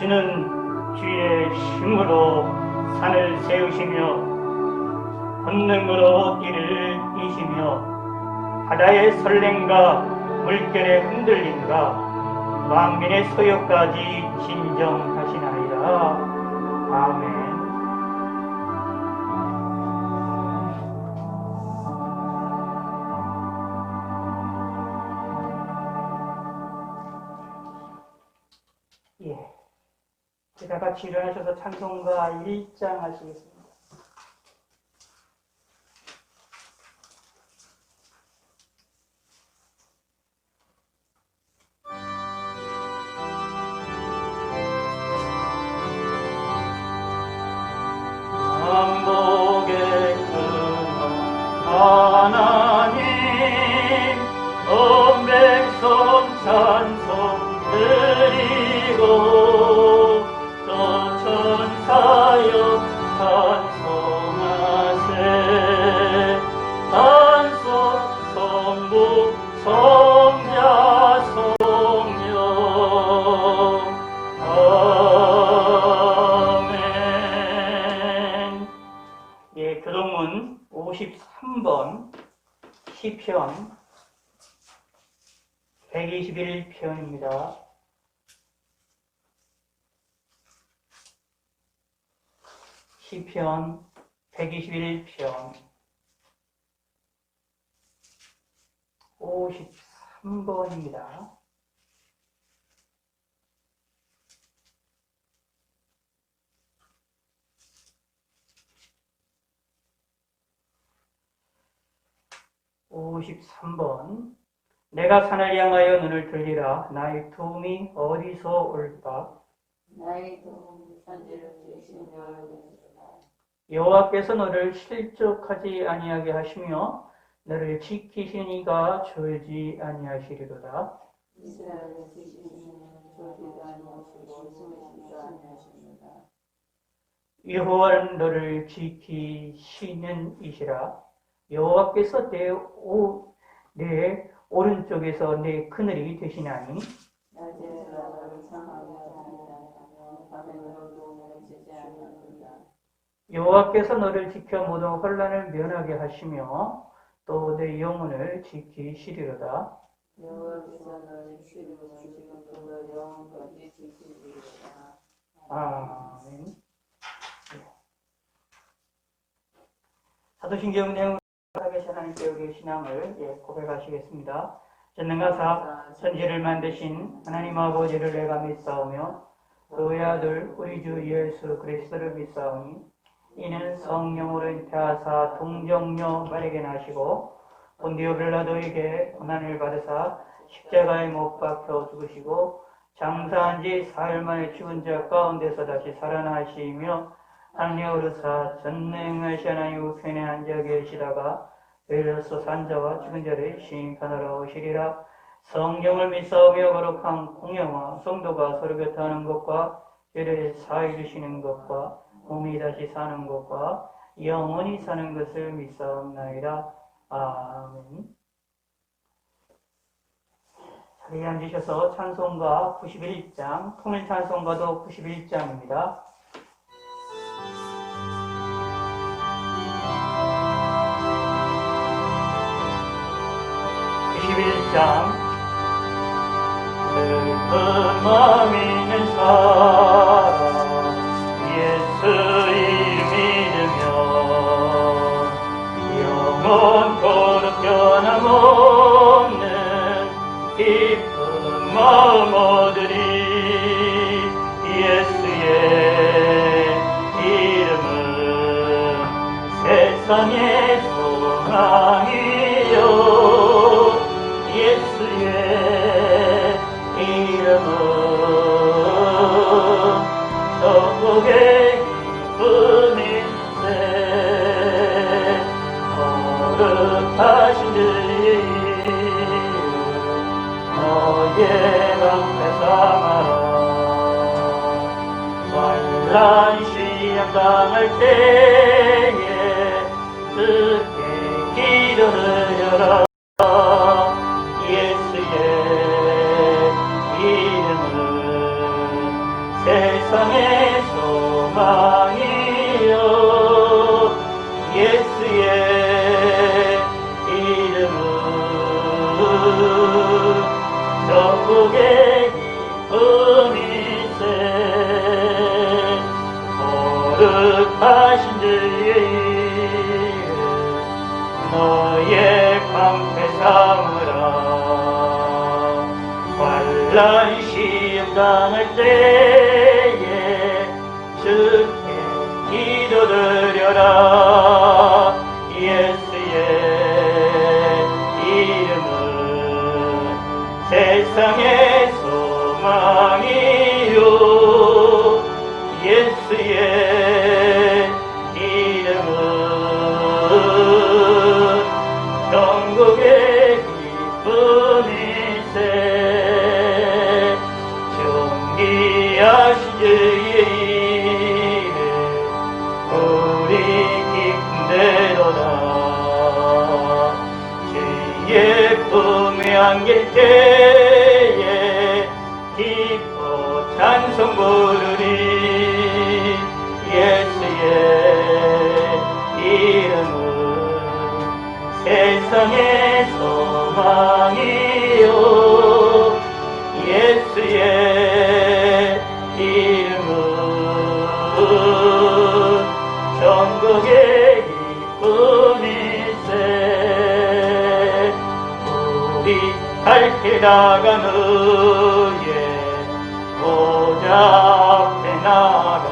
주는 주의 힘으로 산을 세우시며 권능으로 띠를 이시며 바다의 설렘과 물결의 흔들림과 만민의 소요까지 진정하시나이다. 아멘. 다 같이 일어나셔서 찬송가 1장 하시겠습니다. 왕복의 근원 하나님 온 백성 찬송 드리고 천사여 찬송하세 찬송 성부 성자 성령 아멘. 예, 교동문 53번 시편 121편입니다. 시편 121편 53번입니다. 내가 산을 향하여 눈을 들리라. 나의 도움이 어디서 올까? 나의 도움이 산지를 주시는 여호와께로다. 여호와께서 너를 실족하지 아니하게 하시며 너를 지키시니가 졸지 아니하시리로다. 이스라엘을 지키시는 졸지도 아니하시고 숨으시지도 아니하십니다. 여호와는 너를 지키시는 이시라. 여호와께서 내 오른쪽에서 내 그늘이 되시나니 낮에 너를 상하여 다니며 밤에 너를 도움을 주지 아니하리라. 여호와께서 너를 지켜 모든 혼란을 면하게 하시며 또 내 영혼을 지키시리로다. 여호와께서 너를 지키시고 지금도 너 영혼까지 지키시리로다. 아멘. 사도신경 내용을 하게 하나님께 우리의 신앙을 고백하시겠습니다. 전능하사 천지를 만드신 하나님 아버지를 내가 믿사오며 그의 아들 우리 주 예수 그리스도를 믿사오니 이는 성령으로 잉태하사 동정녀 마리아에게 나시고 본디오 빌라도에게 고난을 받으사 십자가에 못 박혀 죽으시고 장사한 지 사흘 만에 죽은 자 가운데서 다시 살아나시며 하늘에 오르사 전능하신 하나님 우편에 앉아 계시다가 베일로서 산자와 죽은 자를 심판하러 오시리라. 성령을 믿사오며 거룩한 공회와 성도가 서로 교통하는 것과 죄를 사해 주시는 것과 몸이 다시 사는 것과 영원히 사는 것을 믿사옵나이다. 아멘. 자리에 앉으셔서 찬송가 91장, 통일 찬송가도 91장입니다. 91장. 슬픈 마음 있는 사람 예수 이름 믿으며 영원토록 변함없는 기쁜 마음 얻으리. 예수의 이름은 세상의 소망이요 예수의 이름은 천국의 기쁨인세. 거룩하신 주의 이름 너의 방패 삼아라. 환란 시험 당할 때에 주께 기도를 열어. 예수의 이름은 세상의 소망이요 예수의 이름은 전국의 기쁨이세 거룩하신 주의 이름 너의 방패 삼으라 환난 시험 당할 때에 주께 기도드려라 예수의 이름은 세상의 소망이요 예수의 이름은 전국의 기쁨이세 존귀하신 주의 이름 우리 기쁨되도다 주의 품에 안길 때에 기뻐 찬송 부르리 예수의 이름은 세상의 소망이요 예수의 이름은 전국의 기쁨이세 우리 갈 길 나가는 후에 보좌 앞에 나가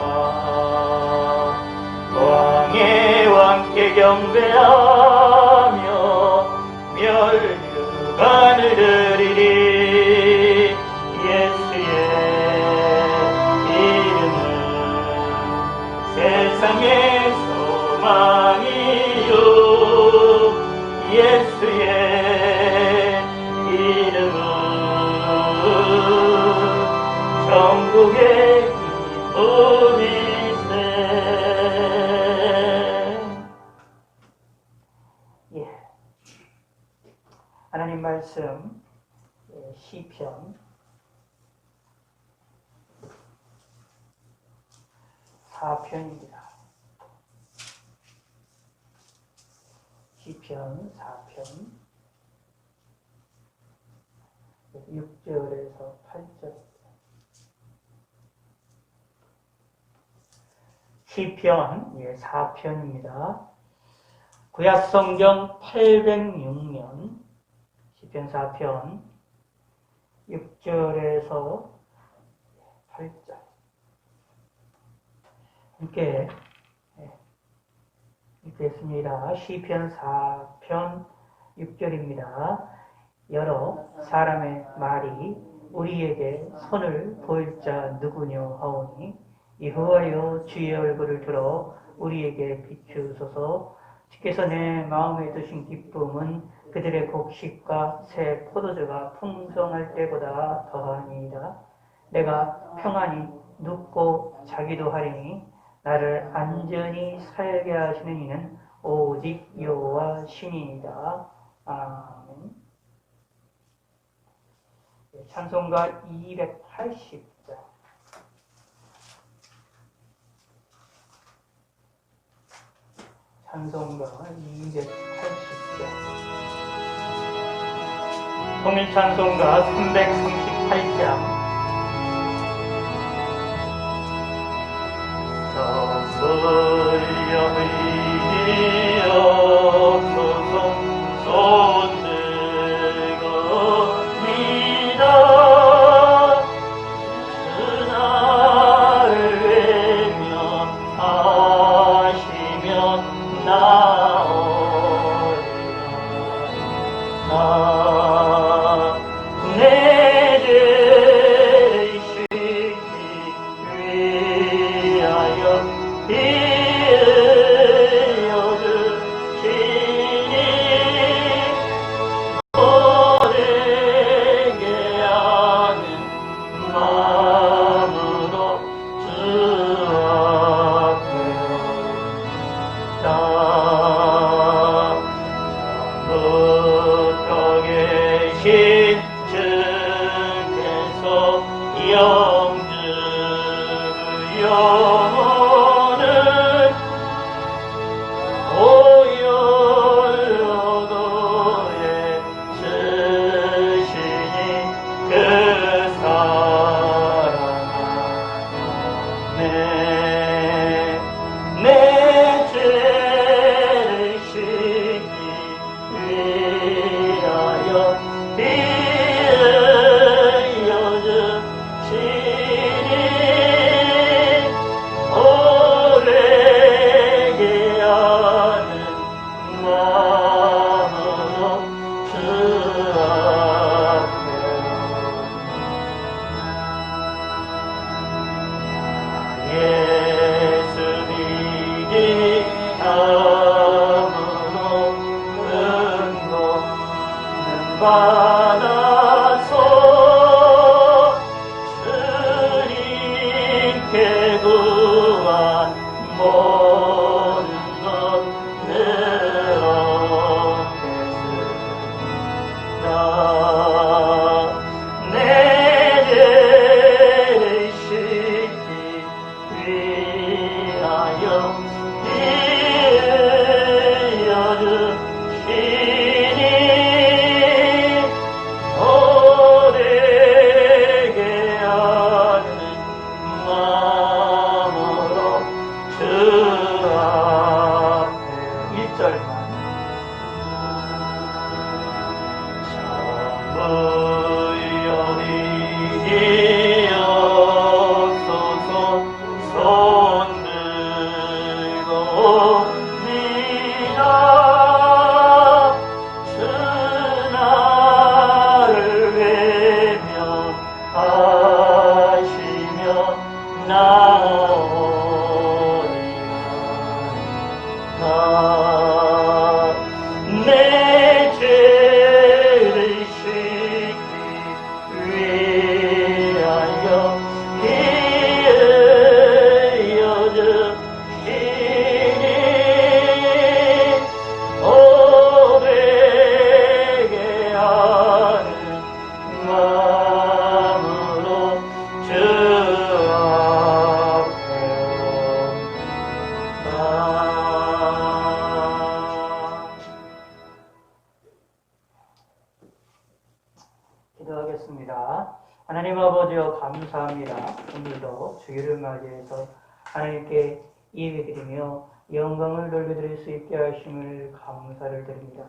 왕의 왕께 경배하며 멸류관을 드리리 예수의 이름은 세상의 소망이요 예수의 이름은 전국의 기쁨이세. 예. 하나님 말씀 시편 4편입니다. 시편 4편 6절에서 8절 시편 4편입니다. 구약성경 806년 시편 4편 6절에서 8절 함께 읽겠습니다. 시편 4편 6절입니다. 여러 사람의 말이 우리에게 손을 보일 자 누구뇨 하오니 여호와여 주의 얼굴을 들어 우리에게 비추소서. 주께서 내 마음에 두신 기쁨은 그들의 곡식과 새 포도주가 풍성할 때보다 더하니이다. 내가 평안히 눕고 자기도 하리니 나를 안전히 살게 하시는 이는 오직 여호와 신이니이다. 아멘. 찬송가 280장 찬송가 280장 통일찬송가 338장 서불려 의지없소서 손들겁니다. 주 나를 외면하시면 나오리라. 내 죄 기억소서 손 들고 옵니다. 주나를 외면하시며 나오리라. 내 죄를 씻기 위하여 피흘려 주시니 고백게 하는 마음으로 주 앞에 온다. 기도하겠습니다. 하나님 아버지여 감사합니다. 오늘도 주일을 맞이해서 하나님께 예배드리며 영광을 돌려드릴 수 있게 하심을 감사를 드립니다.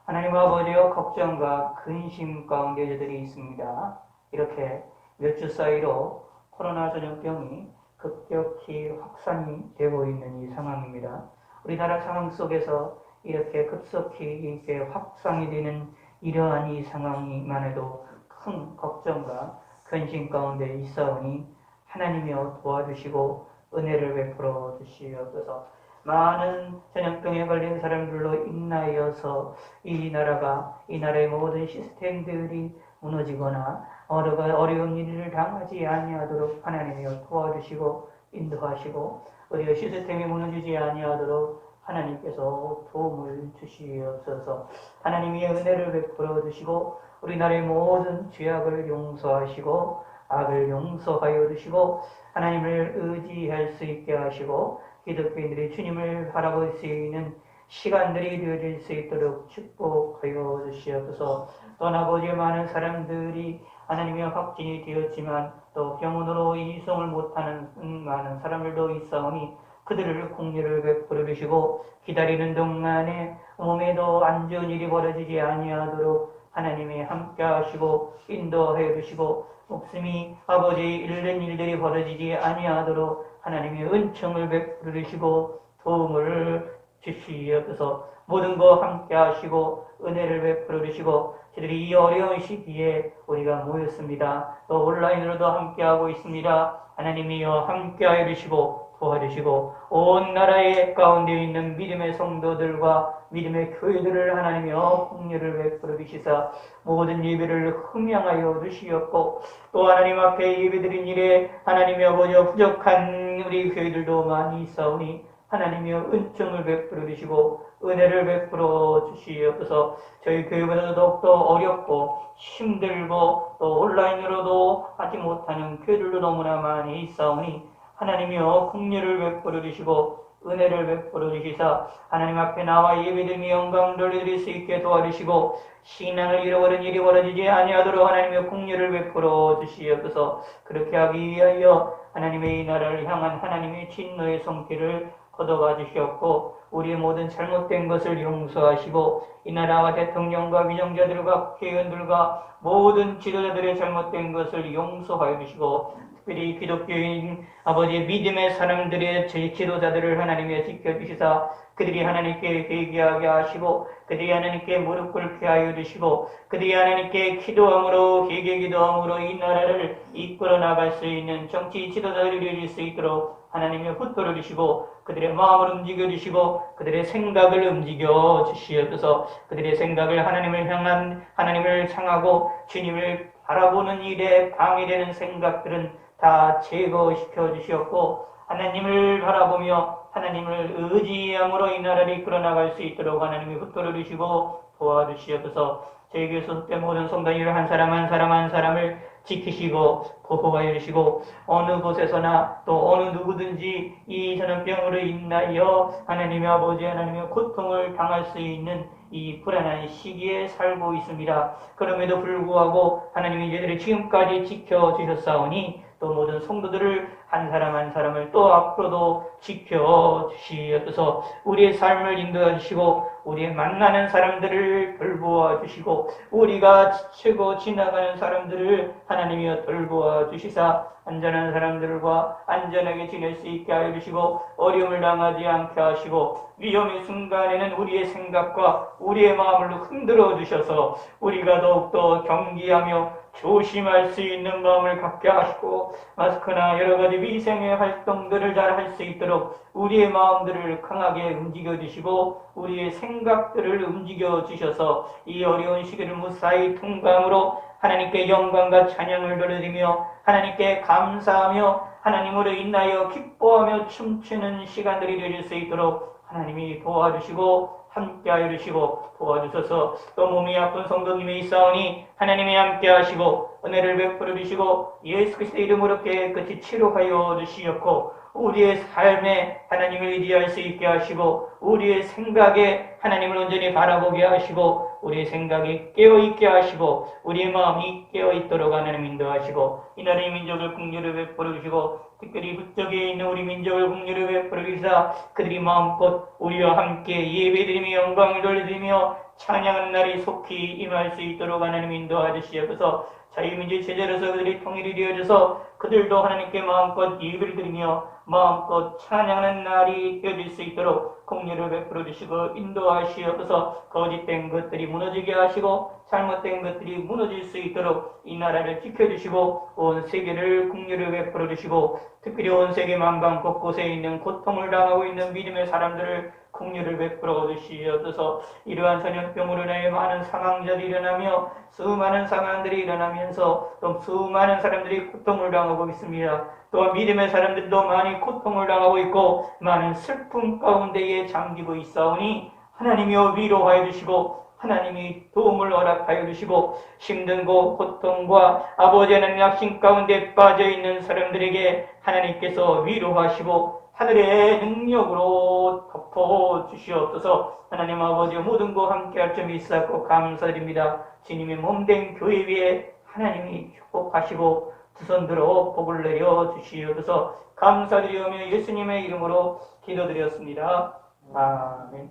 하나님 아버지여 걱정과 근심 가운데 저들이 있습니다. 이렇게 몇 주 사이로 코로나 전염병이 급격히 확산이 되고 있는 이 상황입니다. 우리나라 상황 속에서 이렇게 급속히 이렇게 확산이 되는 이러한 이 상황이만 해도 큰 걱정과 근심 가운데 있사오니 하나님이여 도와주시고 은혜를 베풀어 주시옵소서. 많은 전염병에 걸린 사람들로 인하여서 이 나라의 모든 시스템들이 무너지거나 어려운 일을 당하지 아니하도록 하나님이여 도와주시고 인도하시고 우리의 시스템이 무너지지 아니하도록 하나님께서 도움을 주시옵소서. 하나님의 은혜를 베풀어 주시고 우리나라의 모든 죄악을 용서하시고 악을 용서하여 주시고 하나님을 의지할 수 있게 하시고 기독교인들이 주님을 바라볼 수 있는 시간들이 되어질 수 있도록 축복하여 주시옵소서. 또한 아버지의 많은 사람들이 하나님의 확진이 되었지만 또 병원으로 이송을 못하는 많은 사람들도 있사오니 그들을 공유를 베풀어 주시고 기다리는 동안에 몸에도 안 좋은 일이 벌어지지 아니하도록 하나님이 함께 하시고 인도하여 주시고 목숨이 아버지 잃는 일들이 벌어지지 아니하도록 하나님의 은총을 베풀어 주시고 도움을 주시옵소서. 모든 거 함께 하시고 은혜를 베풀어 주시고 저들이 이 어려운 시기에 우리가 모였습니다. 또 온라인으로도 함께하고 있습니다. 하나님이여 함께하여 주시고 도와주시고 온 나라의 가운데 있는 믿음의 성도들과 믿음의 교회들을 하나님이여 공유를 베풀어 주시사 모든 예배를 흥명하여 주시옵고 또 하나님 앞에 예배드린 일에 하나님의 아버지여 부족한 우리 교회들도 많이 있사오니 하나님이여 은총을 베풀어 주시고 은혜를 베풀어 주시옵소서. 저희 교회보다도 더욱더 어렵고 힘들고 또 온라인으로도 하지 못하는 교회들도 너무나 많이 있사오니 하나님이여 긍휼을 베풀어 주시고 은혜를 베풀어 주시사 하나님 앞에 나와 예배드리며 영광을 돌려드릴 수 있게 도와주시고 신앙을 잃어버린 일이 벌어지지 아니하도록 하나님의 긍휼을 베풀어 주시옵소서. 그렇게 하기 위하여 하나님의 이 나라를 향한 하나님의 진노의 손길을 걷어가 주시옵고 우리의 모든 잘못된 것을 용서하시고 이 나라와 대통령과 위정자들과 국회의원들과 모든 지도자들의 잘못된 것을 용서하여 주시고 특별히 기독교인 아버지의 믿음의 사람들의 지도자들을 하나님께 지켜주시사 그들이 하나님께 회개하게 하시고 그들이 하나님께 무릎 꿇게 하여 주시고 그들이 하나님께 기도함으로 회개 기도함으로 이 나라를 이끌어 나갈 수 있는 정치 지도자들이 되어질 수 있도록 하나님의 붙들어 주시고 그들의 마음을 움직여 주시고 그들의 생각을 움직여 주시옵소서. 그들의 생각을 하나님을 향한 하나님을 향하고 주님을 바라보는 일에 방해되는 생각들은 다 제거시켜 주시옵고 하나님을 바라보며 하나님을 의지함으로 이 나라를 이끌어 나갈 수 있도록 하나님이 붙들어 주시고 도와주시옵소서. 저희 교회 소속된 모든 성도님을 한 사람 한 사람을 지키시고 보호하여 주시고 어느 곳에서나 또 어느 누구든지 이 전염병으로 인하여 하나님의 아버지 하나님의 고통을 당할 수 있는 이 불안한 시기에 살고 있습니다. 그럼에도 불구하고 하나님이 저희들을 지금까지 지켜주셨사오니 또 모든 성도들을 한 사람 한 사람을 또 앞으로도 지켜주시옵소서. 우리의 삶을 인도해 주시고 우리의 만나는 사람들을 돌보아 주시고 우리가 지치고 지나가는 사람들을 하나님이여 돌보아 주시사 안전한 사람들과 안전하게 지낼 수 있게 하여 주시고 어려움을 당하지 않게 하시고 위험의 순간에는 우리의 생각과 우리의 마음을 흔들어 주셔서 우리가 더욱더 경기하며 조심할 수 있는 마음을 갖게 하시고 마스크나 여러 가지 위생의 활동들을 잘 할 수 있도록 우리의 마음들을 강하게 움직여 주시고 우리의 생각들을 움직여 주셔서 이 어려운 시기를 무사히 통과함으로 하나님께 영광과 찬양을 돌려드리며 하나님께 감사하며 하나님으로 인하여 기뻐하며 춤추는 시간들이 되실 수 있도록 하나님이 도와주시고 함께하여 주시고 도와주셔서 또 몸이 아픈 성도님이 있사오니 하나님이 함께하시고 은혜를 베풀어 주시고 예수 그리스도의 이름으로 깨끗이 치료하여 주시옵고 우리의 삶에 하나님을 의지할 수 있게 하시고 우리의 생각에 하나님을 온전히 바라보게 하시고 우리의 생각이 깨어있게 하시고 우리의 마음이 깨어있도록 하나님 인도하시고 이 나라의 민족을 긍휼을 베풀어 주시고 특별히 북쪽에 있는 우리 민족을 긍휼을 베풀어 주시사 그들이 마음껏 우리와 함께 예배드리며 영광을 돌려드리며 찬양하는 날이 속히 임할 수 있도록 하나님 인도하시옵소서. 자유민주의 제자로서 그들이 통일이 되어져서 그들도 하나님께 마음껏 예배를 드리며 마음껏 찬양하는 날이 되어질 수 있도록 긍휼을 베풀어 주시고 인도하시옵소서. 거짓된 것들이 무너지게 하시고 잘못된 것들이 무너질 수 있도록 이 나라를 지켜주시고 온 세계를 긍휼을 베풀어 주시고 특별히 온 세계 만방 곳곳에 있는 고통을 당하고 있는 믿음의 사람들을 긍휼을 베풀어 주시옵소서. 이러한 전염병으로 인해 많은 사망자들이 일어나며 수많은 상황들이 일어나면서 또 수많은 사람들이 고통을 당하고 있습니다. 또한 믿음의 사람들도 많이 고통을 당하고 있고 많은 슬픔 가운데에 잠기고 있사오니 하나님이여 위로하여 주시고 하나님이 도움을 허락하여 주시고 힘든 곳 고통과 아버지 하나님 약심 가운데 빠져있는 사람들에게 하나님께서 위로하시고 하늘의 능력으로 덮어주시옵소서. 하나님 아버지 모든 것 함께할 점이 있었고 감사드립니다. 주님의 몸된 교회 위에 하나님이 축복하시고 두 손 들어 복을 내려 주시옵소서. 감사드리오며 예수님의 이름으로 기도드렸습니다. 아멘.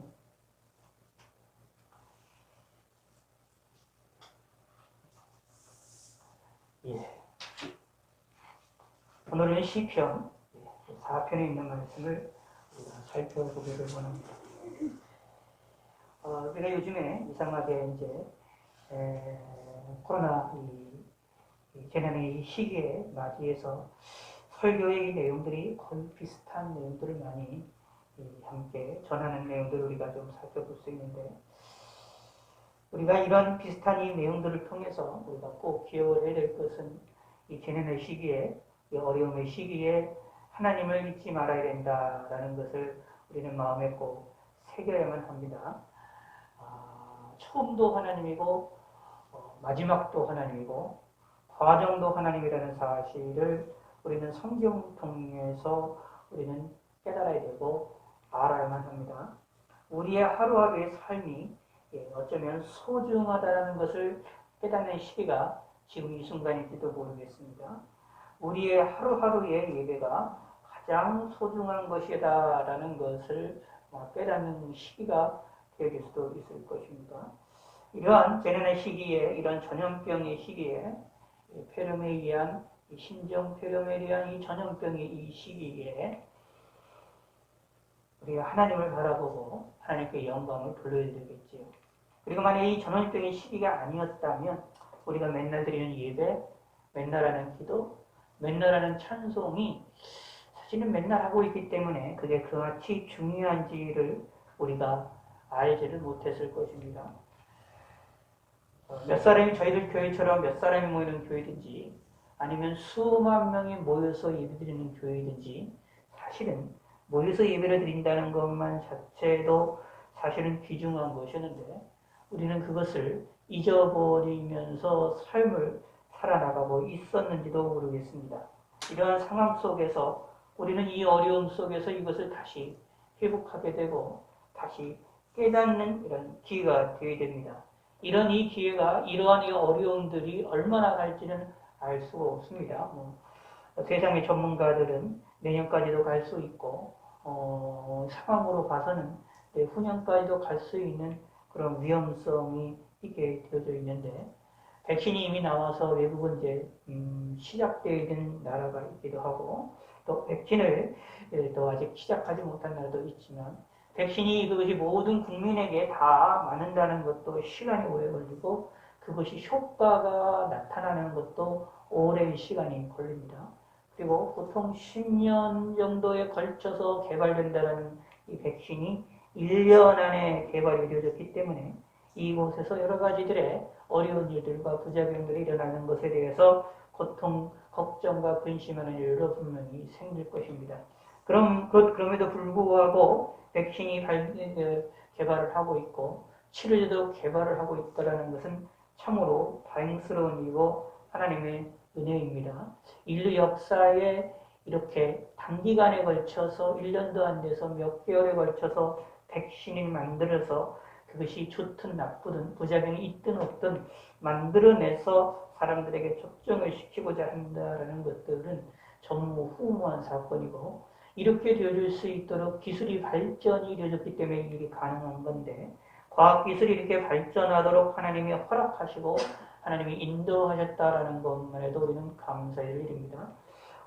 예. 오늘은 시편 4편에 있는 말씀을 우리가 살펴보기를 원합니다. 우리가 요즘에 이상하게 이제 코로나 이 재난의 시기에 맞이해서 설교의 내용들이 거의 비슷한 내용들을 많이 함께 전하는 내용들을 우리가 좀 살펴볼 수 있는데 우리가 이런 비슷한 이 내용들을 통해서 우리가 꼭 기억을 해야 될 것은 이 재난의 시기에 이 어려움의 시기에 하나님을 잊지 말아야 된다라는 것을 우리는 마음에 꼭 새겨야만 합니다. 처음도 하나님이고 마지막도 하나님이고 과정도 하나님이라는 사실을 우리는 성경 통해서 우리는 깨달아야 되고 알아야만 합니다. 우리의 하루하루의 삶이 어쩌면 소중하다는 것을 깨닫는 시기가 지금 이 순간일지도 모르겠습니다. 우리의 하루하루의 예배가 가장 소중한 것이다라는 것을 깨닫는 시기가 되어질 수도 있을 것입니다. 이러한 재난의 시기에, 이런 전염병의 시기에, 폐렴에 의한 신종 폐렴에 의한 이 전염병의 이 시기에 우리가 하나님을 바라보고 하나님께 영광을 돌려드리겠지요. 그리고 만약 이 전염병의 시기가 아니었다면 우리가 맨날 드리는 예배, 맨날 하는 기도, 맨날 하는 찬송이 사실은 맨날 하고 있기 때문에 그게 그같이 중요한지를 우리가 알지를 못했을 것입니다. 몇 사람이 저희들 교회처럼 몇 사람이 모이는 교회든지 아니면 수만 명이 모여서 예배드리는 교회든지 사실은 모여서 예배를 드린다는 것만 자체도 사실은 귀중한 것이었는데 우리는 그것을 잊어버리면서 삶을 살아나가고 있었는지도 모르겠습니다. 이러한 상황 속에서 우리는 이 어려움 속에서 이것을 다시 회복하게 되고 다시 깨닫는 이런 기회가 되어야 됩니다. 이런 이 기회가 이러한 이 어려움들이 얼마나 갈지는 알 수가 없습니다. 세상의 전문가들은 내년까지도 갈 수 있고 상황으로 봐서는 후년까지도 갈 수 있는 그런 위험성이 있게 되어져 있는데 백신이 이미 나와서 외국은 이제 시작되어 있는 나라가 있기도 하고 또 백신을 또 아직 시작하지 못한 나라도 있지만 백신이 그것이 모든 국민에게 다 맞는다는 것도 시간이 오래 걸리고 그것이 효과가 나타나는 것도 오랜 시간이 걸립니다. 그리고 보통 10년 정도에 걸쳐서 개발된다는 이 백신이 1년 안에 개발이 되어졌기 때문에 이곳에서 여러 가지들의 어려운 일들과 부작용들이 일어나는 것에 대해서 고통, 걱정과 근심하는 일도 분명히 생길 것입니다. 그럼에도 불구하고 백신이 개발을 하고 있고 치료제도 개발을 하고 있다는 것은 참으로 다행스러운 일이고 하나님의 은혜입니다. 인류 역사에 이렇게 단기간에 걸쳐서 1년도 안 돼서 몇 개월에 걸쳐서 백신을 만들어서 그것이 좋든 나쁘든 부작용이 있든 없든 만들어내서 사람들에게 접종을 시키고자 한다는 것들은 전무후무한 사건이고 이렇게 되어질 수 있도록 기술이 발전이 되어졌기 때문에 이게 가능한 건데 과학기술이 이렇게 발전하도록 하나님이 허락하시고 하나님이 인도하셨다라는 것만 해도 우리는 감사할 일입니다.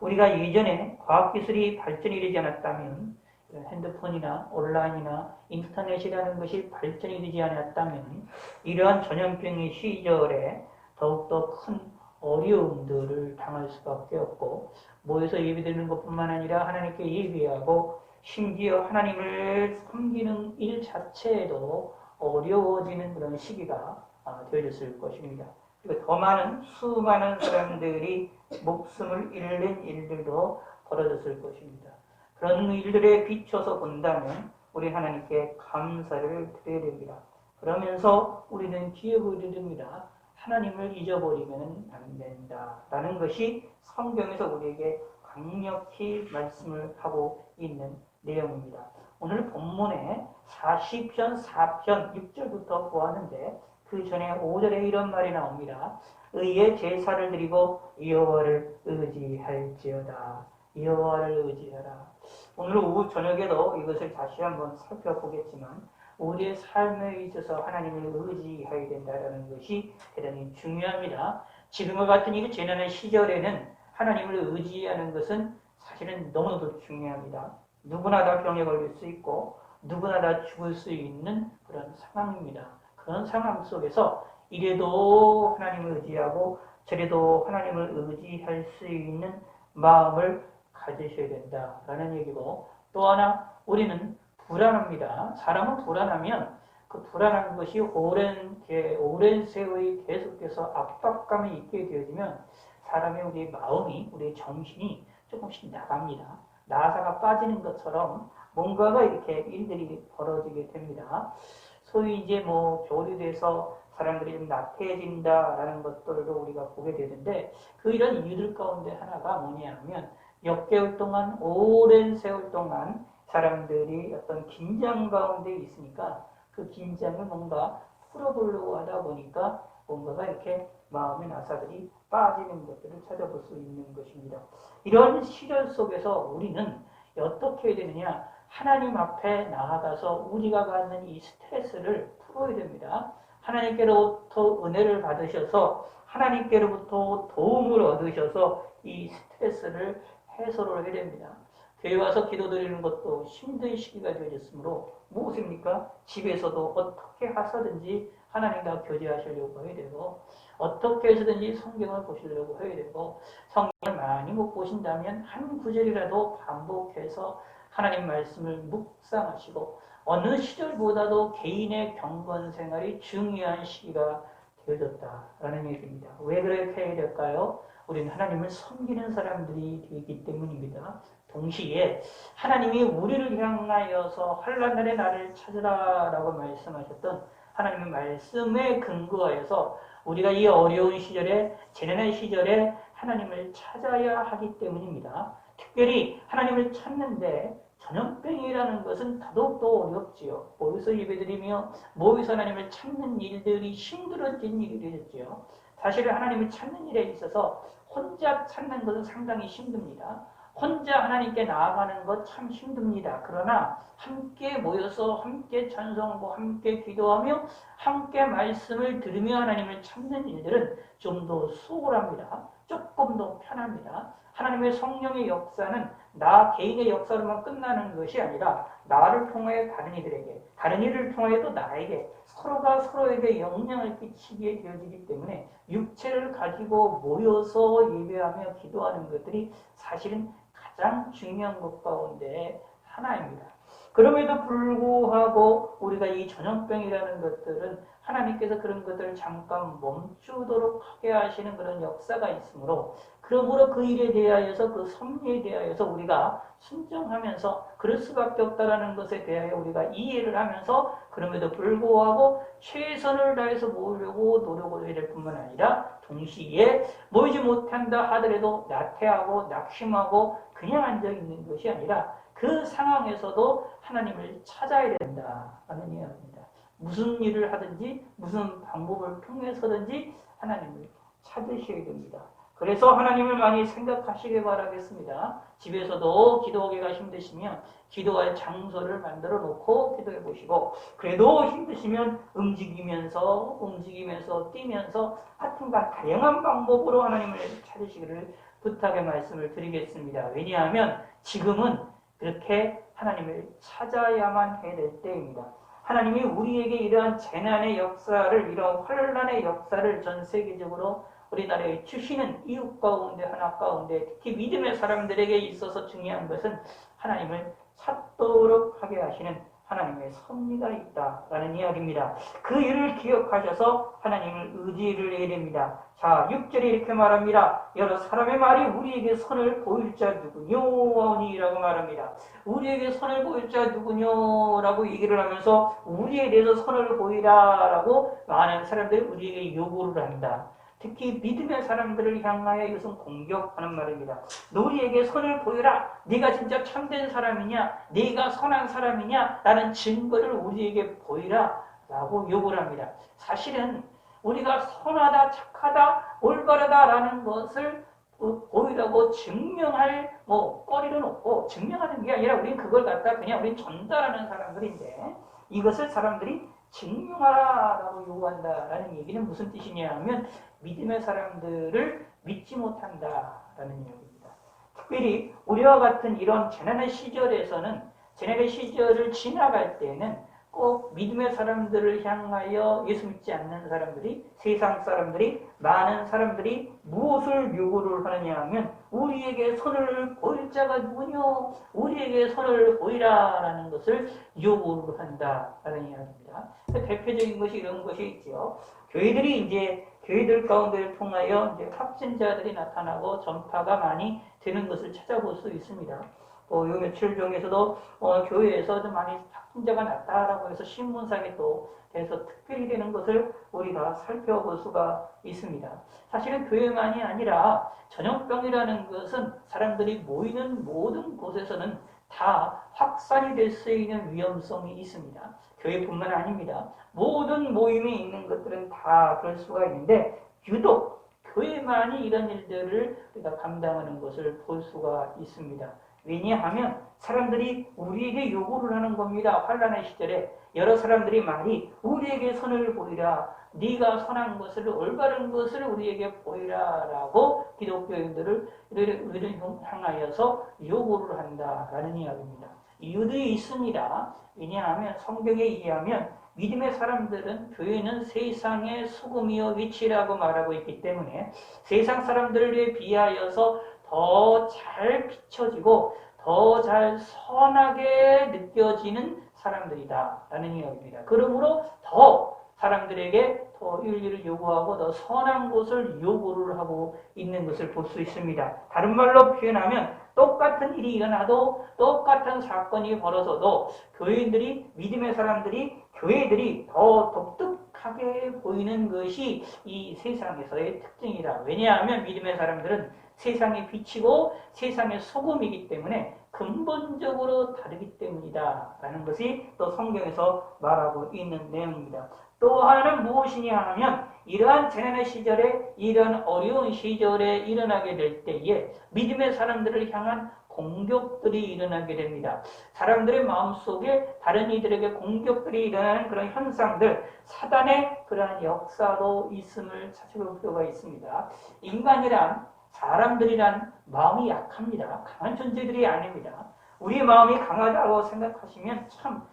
우리가 예전에 과학기술이 발전이 되지 않았다면 핸드폰이나 온라인이나 인터넷이라는 것이 발전이 되지 않았다면 이러한 전염병의 시절에 더욱더 큰 어려움들을 당할 수밖에 없고 모여서 예배드리는 것뿐만 아니라 하나님께 예배하고 심지어 하나님을 섬기는 일 자체에도 어려워지는 그런 시기가 되어졌을 것입니다. 그리고 더 많은 수많은 사람들이 목숨을 잃는 일들도 벌어졌을 것입니다. 그런 일들에 비춰서 본다면 우리 하나님께 감사를 드려야 됩니다. 그러면서 우리는 기억을 드립니다. 하나님을 잊어버리면 안 된다라는 것이 성경에서 우리에게 강력히 말씀을 하고 있는 내용입니다. 오늘 본문에 40편 4편 6절부터 보았는데 그 전에 5절에 이런 말이 나옵니다. 의의 제사를 드리고 여호와를 의지할지어다. 여호와를 의지하라. 오늘 오후 저녁에도 이것을 다시 한번 살펴보겠지만 우리의 삶에 있어서 하나님을 의지해야 된다는 것이 대단히 중요합니다. 지금과 같은 이 재난의 시절에는 하나님을 의지하는 것은 사실은 너무나도 중요합니다. 누구나 다 병에 걸릴 수 있고 누구나 다 죽을 수 있는 그런 상황입니다. 그런 상황 속에서 이래도 하나님을 의지하고 저래도 하나님을 의지할 수 있는 마음을 가지셔야 된다라는 얘기고 또 하나 우리는 불안합니다. 사람은 불안하면 그 불안한 것이 오랜 세월이 계속해서 압박감이 있게 되어지면 사람의 우리 마음이 우리 정신이 조금씩 나갑니다. 나사가 빠지는 것처럼 뭔가가 이렇게 일들이 벌어지게 됩니다. 소위 이제 교류돼서 사람들이 좀 나태해진다라는 것들도 우리가 보게 되는데 그 이런 이유들 가운데 하나가 뭐냐면 몇 개월 동안 오랜 세월 동안 사람들이 어떤 긴장 가운데 있으니까 그 긴장을 뭔가 풀어보려고 하다 보니까 뭔가가 이렇게 마음의 나사들이 빠지는 것들을 찾아볼 수 있는 것입니다. 이런 시절 속에서 우리는 어떻게 해야 되느냐? 하나님 앞에 나아가서 우리가 갖는 이 스트레스를 풀어야 됩니다. 하나님께로부터 은혜를 받으셔서 하나님께로부터 도움을 얻으셔서 이 스트레스를 해소를 해야 됩니다. 교회 와서 기도드리는 것도 힘든 시기가 되어졌으므로 무엇입니까? 집에서도 어떻게 하서든지 하나님과 교제하시려고 해야 되고 어떻게 해서든지 성경을 보시려고 해야 되고 성경을 많이 못 보신다면 한 구절이라도 반복해서 하나님 말씀을 묵상하시고 어느 시절보다도 개인의 경건 생활이 중요한 시기가 되어졌다라는 얘기입니다. 왜 그렇게 해야 될까요? 우리는 하나님을 섬기는 사람들이 되기 때문입니다. 동시에 하나님이 우리를 향하여서 환난날에 나를 찾으라라고 말씀하셨던 하나님의 말씀에 근거하여서 우리가 이 어려운 시절에 재난의 시절에 하나님을 찾아야 하기 때문입니다. 특별히 하나님을 찾는데 전염병이라는 것은 더더욱더 어렵지요. 모여서 예배드리며 모여서 하나님을 찾는 일들이 힘들어진 일이 되었지요. 사실 하나님을 찾는 일에 있어서 혼자 찾는 것은 상당히 힘듭니다. 혼자 하나님께 나아가는 것 참 힘듭니다. 그러나 함께 모여서 함께 찬송하고 함께 기도하며 함께 말씀을 들으며 하나님을 찾는 일들은 좀 더 수월합니다. 조금 더 편합니다. 하나님의 성령의 역사는 나 개인의 역사로만 끝나는 것이 아니라 나를 통해 다른 이들에게, 다른 이를 통해도 나에게, 서로가 서로에게 영향을 끼치게 되어지기 때문에 육체를 가지고 모여서 예배하며 기도하는 것들이 사실은 가장 중요한 것 가운데 하나입니다. 그럼에도 불구하고 우리가 이 전염병이라는 것들은 하나님께서 그런 것들을 잠깐 멈추도록 하게 하시는 그런 역사가 있으므로, 그러므로 그 일에 대하여서, 그 섭리에 대하여서 우리가 순종하면서 그럴 수밖에 없다는 것에 대하여 우리가 이해를 하면서 그럼에도 불구하고 최선을 다해서 모으려고 노력을 해야 될 뿐만 아니라 동시에 모이지 못한다 하더라도 나태하고 낙심하고 그냥 앉아있는 것이 아니라 그 상황에서도 하나님을 찾아야 된다라는 이야기입니다. 무슨 일을 하든지 무슨 방법을 통해서든지 하나님을 찾으셔야 됩니다. 그래서 하나님을 많이 생각하시길 바라겠습니다. 집에서도 기도하기가 힘드시면 기도할 장소를 만들어 놓고 기도해 보시고, 그래도 힘드시면 움직이면서 뛰면서 하여튼간 다양한 방법으로 하나님을 찾으시기를 부탁의 말씀을 드리겠습니다. 왜냐하면 지금은 그렇게 하나님을 찾아야만 해야 될 때입니다. 하나님이 우리에게 이러한 재난의 역사를, 이러한 환란의 역사를 전 세계적으로 우리나라에 주시는 이유 가운데 하나 가운데, 특히 믿음의 사람들에게 있어서 중요한 것은 하나님을 찾도록 하게 하시는 하나님의 섭리가 있다라는 이야기입니다. 그 일을 기억하셔서 하나님을 의지를 해야 됩니다. 자, 6절에 이렇게 말합니다. 여러 사람의 말이 우리에게 선을 보일 자 누구뇨 하오니라고 말합니다. 우리에게 선을 보일 자 누구뇨 라고 얘기를 하면서 우리에 대해서 선을 보이라라고 많은 사람들이 우리에게 요구를 한다. 특히 믿음의 사람들을 향하여 이것은 공격하는 말입니다. 너희에게 선을 보여라. 네가 진짜 참된 사람이냐? 네가 선한 사람이냐? 라는 증거를 우리에게 보이라 라고 요구를 합니다. 사실은 우리가 선하다, 착하다, 올바르다라는 것을 보이라고 증명할 거리는 없고, 증명하는 게 아니라 우리는 그걸 갖다 그냥 우리는 전달하는 사람들인데, 이것을 사람들이 증명하라라고 요구한다라는 얘기는 무슨 뜻이냐 하면 믿음의 사람들을 믿지 못한다라는 이야기입니다. 특별히 우리와 같은 이런 재난의 시절에서는, 재난의 시절을 지나갈 때는 꼭 믿음의 사람들을 향하여 예수 믿지 않는 사람들이, 세상 사람들이, 많은 사람들이 무엇을 요구를 하느냐 하면 우리에게 선을 보일 자가 누구냐? 우리에게 선을 보이라라는 것을 요구를 한다라는 이야기입니다. 대표적인 것이 이런 것이 있죠. 교회들 가운데를 통하여 이제 확진자들이 나타나고 전파가 많이 되는 것을 찾아볼 수 있습니다. 요 며칠 중에서도 교회에서 좀 많이 확진자가 났다라고 해서 신문상에 또 돼서 특별히 되는 것을 우리가 살펴볼 수가 있습니다. 사실은 교회만이 아니라 전염병이라는 것은 사람들이 모이는 모든 곳에서는 다 확산이 될 수 있는 위험성이 있습니다. 교회뿐만 아닙니다. 모든 모임이 있는 것들은 다 그럴 수가 있는데, 유독 교회만이 이런 일들을 우리가 감당하는 것을 볼 수가 있습니다. 왜냐하면 사람들이 우리에게 요구를 하는 겁니다. 환란의 시절에 여러 사람들이 말이 우리에게 선을 보이라, 네가 선한 것을, 올바른 것을 우리에게 보이라 라고 기독교인들을 향하여서 요구를 한다라는 이야기입니다. 이유들이 있습니다. 왜냐하면 성경에 의하면 믿음의 사람들은, 교회는 세상의 소금이요 위치라고 말하고 있기 때문에 세상 사람들에 비하여서 더 잘 비춰지고 더 잘 선하게 느껴지는 사람들이다 라는 이야기입니다. 그러므로 더 사람들에게 더 일일을 요구하고 더 선한 것을 요구를 하고 있는 것을 볼 수 있습니다. 다른 말로 표현하면 똑같은 일이 일어나도, 똑같은 사건이 벌어져도 교인들이, 믿음의 사람들이, 교회들이 더 독특하게 보이는 것이 이 세상에서의 특징이다. 왜냐하면 믿음의 사람들은 세상의 빛이고 세상의 소금이기 때문에 근본적으로 다르기 때문이다 라는 것이 또 성경에서 말하고 있는 내용입니다. 또 하나는 무엇이냐 하면 이러한 재난의 시절에 이러한 어려운 시절에 일어나게 될 때에 믿음의 사람들을 향한 공격들이 일어나게 됩니다. 사람들의 마음속에 다른 이들에게 공격들이 일어나는 그런 현상들, 사단의 그러한 역사도 있음을 찾아볼 필요가 있습니다. 인간이란, 사람들이란 마음이 약합니다. 강한 존재들이 아닙니다. 우리 마음이 강하다고 생각하시면 참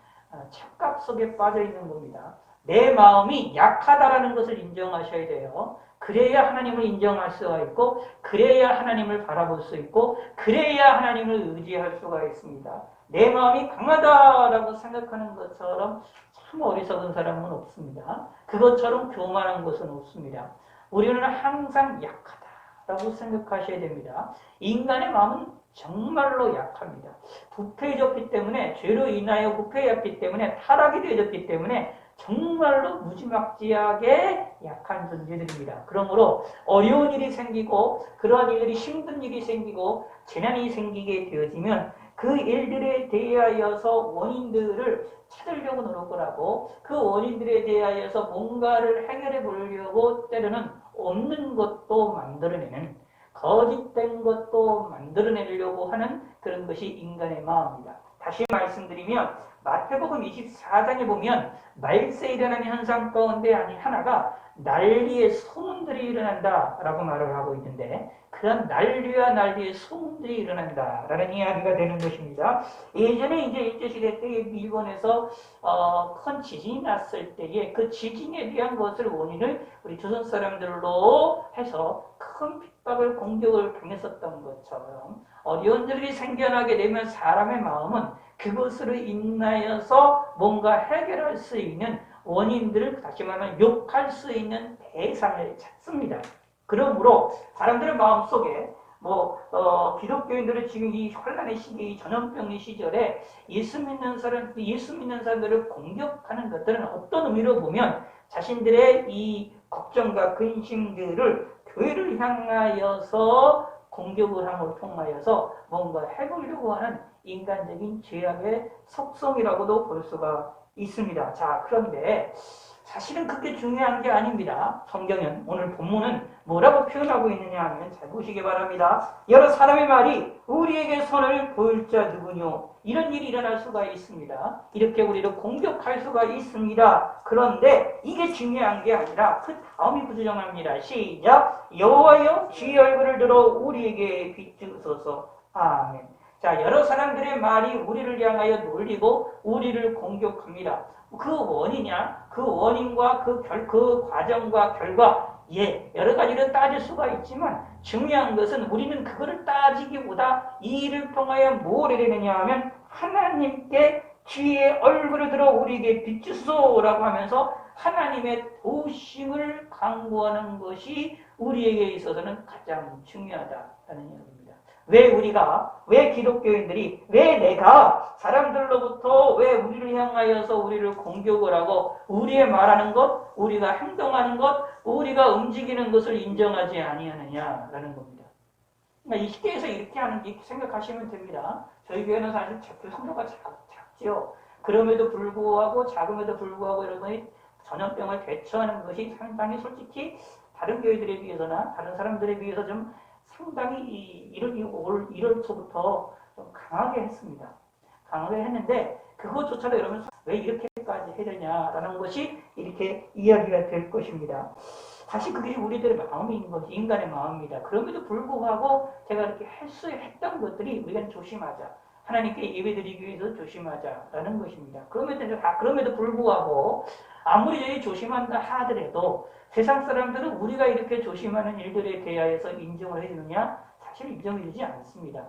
착각 속에 빠져 있는 겁니다. 내 마음이 약하다라는 것을 인정하셔야 돼요. 그래야 하나님을 인정할 수가 있고, 그래야 하나님을 바라볼 수 있고, 그래야 하나님을 의지할 수가 있습니다. 내 마음이 강하다라고 생각하는 것처럼 참 어리석은 사람은 없습니다. 그것처럼 교만한 것은 없습니다. 우리는 항상 약하다라고 생각하셔야 됩니다. 인간의 마음은 정말로 약합니다. 부패해졌기 때문에, 죄로 인하여 부패해졌기 때문에, 타락이 되어졌기 때문에 정말로 무지막지하게 약한 존재들입니다. 그러므로 어려운 일이 생기고 그러한 일들이 힘든 일이 생기고 재난이 생기게 되어지면 그 일들에 대하여서 원인들을 찾으려고 노력을 하고 그 원인들에 대하여서 뭔가를 해결해 보려고 때로는 없는 것도 만들어내는, 거짓된 것도 만들어내려고 하는 그런 것이 인간의 마음입니다. 다시 말씀드리면 마태복음 24장에 보면 말세에 일어나는 현상 가운데 하나가 난리의 소문들이 일어난다라고 말을 하고 있는데, 그런 난리와 난리의 소문들이 일어난다라는 이야기가 되는 것입니다. 예전에 이제 일제시대 때 일본에서 큰 지진이 났을 때에 그 지진에 대한 것을 원인을 우리 조선 사람들로 해서 큰 핍박을 공격을 당했었던 것처럼 어려운 일이 생겨나게 되면 사람의 마음은 그것으로 인하여서 뭔가 해결할 수 있는 원인들을, 다시 말하면 욕할 수 있는 대상을 찾습니다. 그러므로 사람들의 마음속에 기독교인들은 지금 이 혼란의 시기, 이 전염병의 시절에 예수 믿는 사람들을 공격하는 것들은 어떤 의미로 보면 자신들의 이 걱정과 근심들을 교회를 향하여서 공격을 함을 통하여서 뭔가 해보려고 하는 인간적인 죄악의 속성이라고도 볼 수가 있습니다. 자, 그런데 사실은 그게 중요한 게 아닙니다. 성경은, 오늘 본문은 뭐라고 표현하고 있느냐 하면 잘 보시기 바랍니다. 여러 사람의 말이 우리에게 손을 보일 자 누구뇨? 이런 일이 일어날 수가 있습니다. 이렇게 우리를 공격할 수가 있습니다. 그런데 이게 중요한 게 아니라 그 다음이 부정합니다. 시작! 여호와여 주의 얼굴을 들어 우리에게 비추소서. 아멘. 자, 여러 사람들의 말이 우리를 향하여 놀리고 우리를 공격합니다. 그 원이냐, 그 원인과 그 과정과 결과, 여러 가지를 따질 수가 있지만 중요한 것은 우리는 그거를 따지기보다 이 일을 통하여 뭘 해내느냐 하면 하나님께 주의 얼굴을 들어 우리에게 비추소라고 하면서 하나님의 도심을 강구하는 것이 우리에게 있어서는 가장 중요하다는 이야기입니다. 왜 기독교인들이, 왜 내가 사람들로부터 왜 우리를 향하여서 우리를 공격을 하고 우리의 말하는 것, 우리가 행동하는 것, 우리가 움직이는 것을 인정하지 아니하느냐라는 겁니다. 그러니까 이 시대에서 이렇게 생각하시면 됩니다. 저희 교회는 사실 성도가 작지요. 그럼에도 불구하고, 작음에도 불구하고 여러분이 전염병을 대처하는 것이 상당히 솔직히 다른 교회들에 비해서나 다른 사람들에 비해서 좀 상당히 올 1월초부터 좀 강하게 했습니다. 강하게 했는데 그것조차도 여러분 왜 이렇게까지 해야 되냐라는 것이 이렇게 이야기가 될 것입니다. 사실 그게 우리들의 마음인 것이 인간의 마음입니다. 그럼에도 불구하고 제가 이렇게 했던 것들이 우리가 조심하자. 하나님께 예배드리기 위해서 조심하자라는 것입니다. 그럼에도 불구하고 아무리 저희 조심한다 하더라도 세상 사람들은 우리가 이렇게 조심하는 일들에 대하여서 인정을 해주느냐? 사실 인정해주지 않습니다.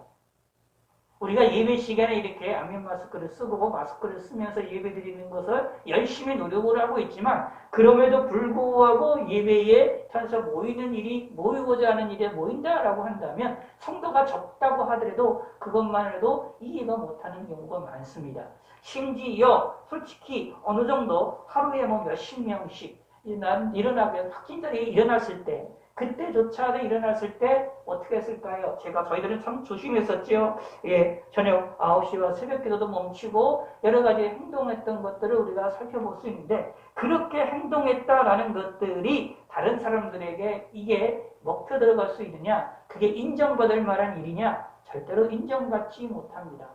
우리가 예배 시간에 이렇게 안면 마스크를 쓰고 마스크를 쓰면서 예배 드리는 것을 열심히 노력을 하고 있지만 그럼에도 불구하고 예배에 타서 모이고자 하는 일에 모인다라고 한다면 성도가 적다고 하더라도 그것만으로도 이해가 못하는 경우가 많습니다. 심지어 솔직히 어느 정도 하루에 몇십 명씩 일어나면 확진자들이 일어났을 때 그때조차도 일어났을 때 어떻게 했을까요? 저희들은 참 조심했었죠. 예, 저녁 9시와 새벽 기도도 멈추고 여러 가지 행동했던 것들을 우리가 살펴볼 수 있는데, 그렇게 행동했다라는 것들이 다른 사람들에게 이게 먹혀 들어갈 수 있느냐? 그게 인정받을 만한 일이냐? 절대로 인정받지 못합니다.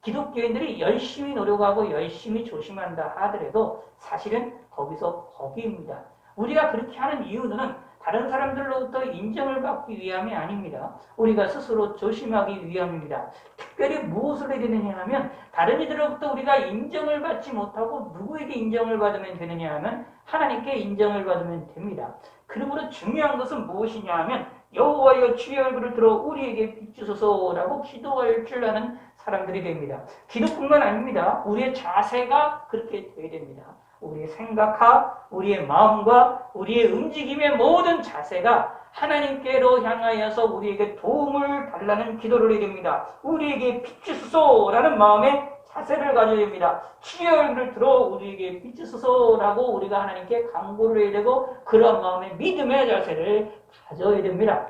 기독교인들이 열심히 노력하고 열심히 조심한다 하더라도 사실은 거기서 거기입니다. 우리가 그렇게 하는 이유는 다른 사람들로부터 인정을 받기 위함이 아닙니다. 우리가 스스로 조심하기 위함입니다. 특별히 무엇을 해야 되느냐 하면, 다른 이들로부터 우리가 인정을 받지 못하고 누구에게 인정을 받으면 되느냐 하면 하나님께 인정을 받으면 됩니다. 그러므로 중요한 것은 무엇이냐 하면, 여호와여 주의 얼굴을 들어 우리에게 비추소서라고 기도할 줄 아는 사람들이 됩니다. 기도뿐만 아닙니다. 우리의 자세가 그렇게 되어야 됩니다. 우리의 생각과 우리의 마음과 우리의 움직임의 모든 자세가 하나님께로 향하여서 우리에게 도움을 달라는 기도를 해야 됩니다. 우리에게 비추소서라는 마음의 자세를 가져야 됩니다. 주의 얼굴을 들어 우리에게 비추소서라고 우리가 하나님께 간구를 해야 되고, 그런 마음의 믿음의 자세를 가져야 됩니다.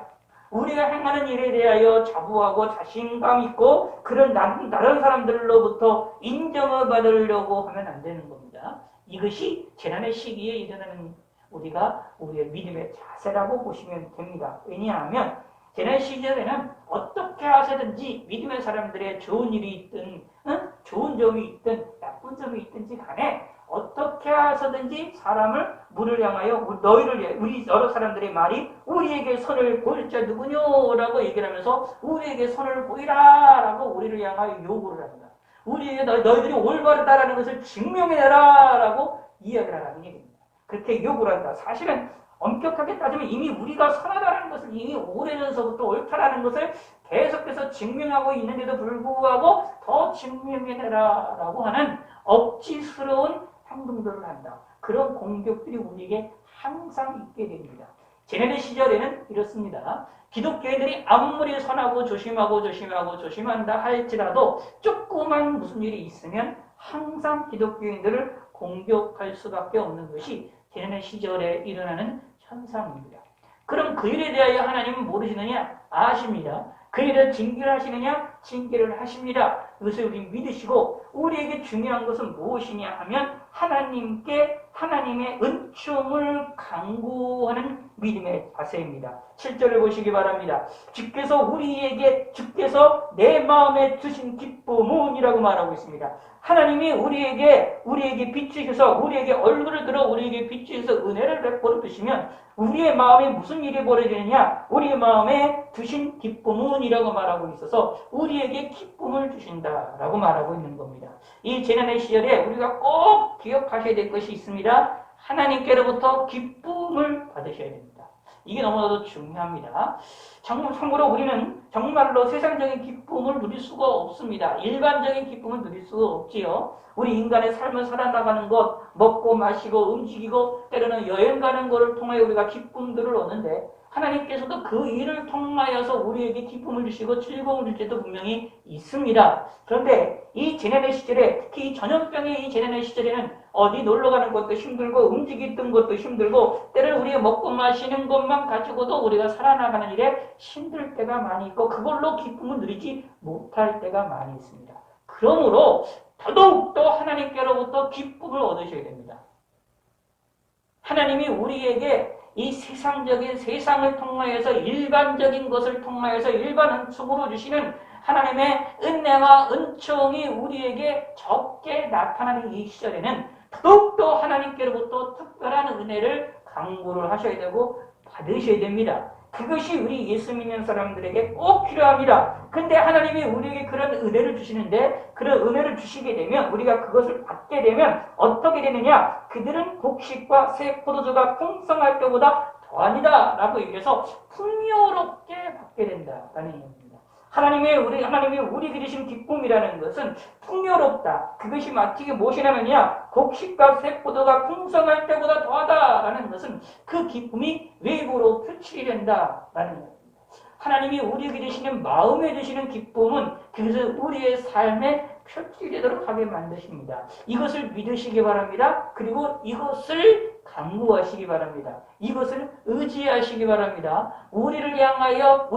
우리가 행하는 일에 대하여 자부하고 자신감 있고 그런 다른 사람들로부터 인정을 받으려고 하면 안 되는 겁니다. 이것이 재난의 시기에 일어나는 우리의 믿음의 자세라고 보시면 됩니다. 왜냐하면 재난 시절에는 어떻게 하세든지 믿음의 사람들의 좋은 일이 있든 좋은 점이 있든 나쁜 점이 있든지 간에 어떻게 하서든지 사람을 물을 향하여 우리 여러 사람들의 말이 우리에게 선을 보일 자 누구뇨라고 얘기를 하면서 우리에게 선을 보이라라고 우리를 향하여 요구를 합니다. 우리에게 너희들이 올바르다라는 것을 증명해라라고 이야기를 하는 얘기입니다. 그렇게 요구를 한다. 사실은 엄격하게 따지면 이미 우리가 선하다는 것을 이미 오래전서부터 옳다라는 것을 계속해서 증명하고 있는데도 불구하고 더 증명해내라라고 하는 억지스러운 행동들을 한다. 그런 공격들이 우리에게 항상 있게 됩니다. 재난의 시절에는 이렇습니다. 기독교인들이 아무리 선하고 조심한다 할지라도 조그만 무슨 일이 있으면 항상 기독교인들을 공격할 수밖에 없는 것이 재난의 시절에 일어나는 현상입니다. 그럼 그 일에 대하여 하나님은 모르시느냐? 아십니다. 그 일을 징계하시느냐? 징계를 하십니다. 그것을 우리 믿으시고, 우리에게 중요한 것은 무엇이냐 하면 하나님께 하나님의 은총을 간구하는 믿음의 자세입니다. 7절을 보시기 바랍니다. 주께서 내 마음에 주신 기쁨은 이라고 말하고 있습니다. 하나님이 우리에게 비추셔서 우리에게 얼굴을 들어 우리에게 비추셔서 은혜를 베풀어 주시면 우리의 마음에 무슨 일이 벌어지느냐? 우리의 마음에 주신 기쁨은 이라고 말하고 있어서 우리에게 기쁨을 주신다라고 말하고 있는 겁니다. 이 재난의 시절에 우리가 꼭 기억하셔야 될 것이 있습니다. 하나님께로부터 기쁨을 받으셔야 됩니다. 이게 너무나도 중요합니다. 참고로 우리는 정말로 세상적인 기쁨을 누릴 수가 없습니다. 일반적인 기쁨을 누릴 수가 없지요. 우리 인간의 삶을 살아나가는 것, 먹고 마시고 움직이고 때로는 여행 가는 것을 통해 우리가 기쁨들을 얻는데, 하나님께서도 그 일을 통하여서 우리에게 기쁨을 주시고 즐거움을 줄 때도 분명히 있습니다. 그런데 이 재난의 시절에, 특히 이 전염병의 이 재난의 시절에는 어디 놀러 가는 것도 힘들고 움직이던 것도 힘들고 때로는 우리가 먹고 마시는 것만 가지고도 우리가 살아나가는 일에 힘들 때가 많이 있고 그걸로 기쁨을 누리지 못할 때가 많이 있습니다. 그러므로 더더욱더 하나님께로부터 기쁨을 얻으셔야 됩니다. 하나님이 우리에게 이 세상을 통하여서 일반적인 것을 통하여서 일반 은총으로 주시는 하나님의 은혜와 은총이 우리에게 적게 나타나는 이 시절에는 더욱더 하나님께로부터 특별한 은혜를 간구를 하셔야 되고 받으셔야 됩니다. 그것이 우리 예수 믿는 사람들에게 꼭 필요합니다. 근데 하나님이 우리에게 그런 은혜를 주시는데, 그런 은혜를 주시게 되면, 우리가 그것을 받게 되면 어떻게 되느냐? 그들은 곡식과 새 포도주가 풍성할 때보다 더하니다 라고 얘기해서 풍요롭게 받게 된다라는 얘기입니다. 하나님이 우리에게 주신 기쁨이라는 것은 풍요롭다. 그것이 마치 무엇이냐면요, 곡식과 새 포도가 풍성할 때보다 더하다라는 것은 그 기쁨이 외부로 표출이 된다라는 겁니다. 하나님이 우리에게 주시는 마음에 주시는 기쁨은 그것을 우리의 삶에 표출되도록 하게 만드십니다. 이것을 믿으시기 바랍니다. 그리고 이것을 간구하시기 바랍니다. 이것을 의지하시기 바랍니다. 우리를 향하여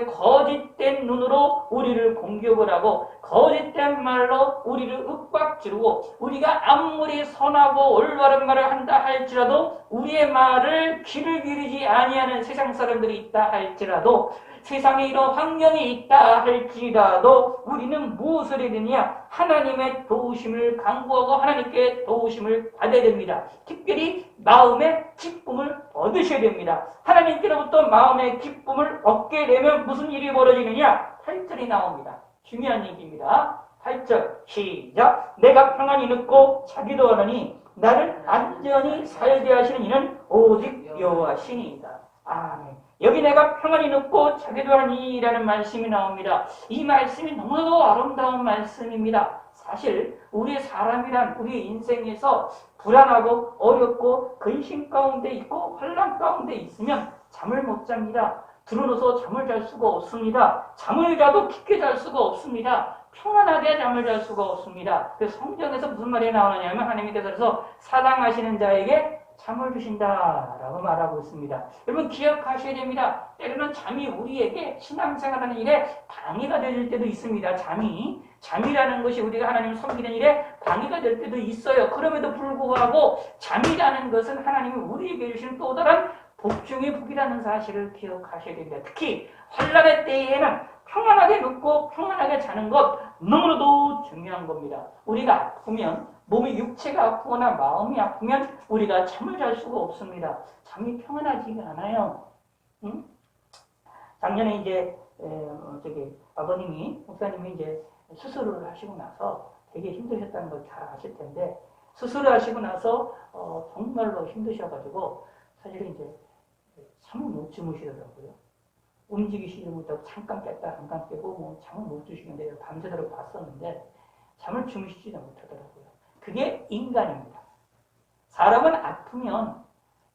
거짓된 눈으로 우리를 공격을 하고 거짓된 말로 우리를 윽박지르고 우리가 아무리 선하고 올바른 말을 한다 할지라도 우리의 말을 귀를 기르지 아니하는 세상 사람들이 있다 할지라도 세상에 이런 환경이 있다 할지라도 우리는 무엇을 해야 되느냐? 하나님의 도우심을 간구하고 하나님께 도우심을 받아야 됩니다. 특별히 마음의 기쁨을 얻으셔야 됩니다. 하나님께로부터 마음의 기쁨을 얻게 되면 무슨 일이 벌어지느냐? 8절이 나옵니다. 중요한 얘기입니다. 8절 시작. 내가 평안히 눕고 자기도 하느니 나를 안전히 살게 하시는 이는 오직 여호와시니이다. 아멘. 여기 내가 평안히 눕고 자기도 하니라는 말씀이 나옵니다. 이 말씀이 너무나도 아름다운 말씀입니다. 사실 우리 사람이란 우리 인생에서 불안하고 어렵고 근심 가운데 있고 혼란 가운데 있으면 잠을 못 잡니다. 들어누워서 잠을 잘 수가 없습니다. 잠을 자도 깊게 잘 수가 없습니다. 평안하게 잠을 잘 수가 없습니다. 그래서 성경에서 무슨 말이 나오느냐면 하나님께서 사랑하시는 자에게 잠을 주신다라고 말하고 있습니다. 여러분 기억하셔야 됩니다. 때로는 잠이 우리에게 신앙생활하는 일에 방해가 될 때도 있습니다. 잠이라는 것이 우리가 하나님을 섬기는 일에 방해가 될 때도 있어요. 그럼에도 불구하고 잠이라는 것은 하나님이 우리에게 주시는 또 다른 복 중의 복이라는 사실을 기억하셔야 됩니다. 특히 환난의 때에는 평안하게 눕고 평안하게 자는 것 너무나도 중요한 겁니다. 우리가 아프면 몸의 육체가 아프거나 마음이 아프면 우리가 잠을 잘 수가 없습니다. 잠이 평안하지가 않아요. 응? 작년에 이제 아버님이 목사님이 이제 수술을 하시고 나서 되게 힘드셨다는 걸 잘 아실 텐데 수술을 하시고 나서 정말로 힘드셔가지고 사실 이제 잠을 못 주무시더라고요. 움직이시지 못하고 잠깐 깼다 잠깐 깨고 뭐 잠을 못 주시는데 밤새도록 봤었는데 잠을 주무시지도 못하더라고요. 그게 인간입니다. 사람은 아프면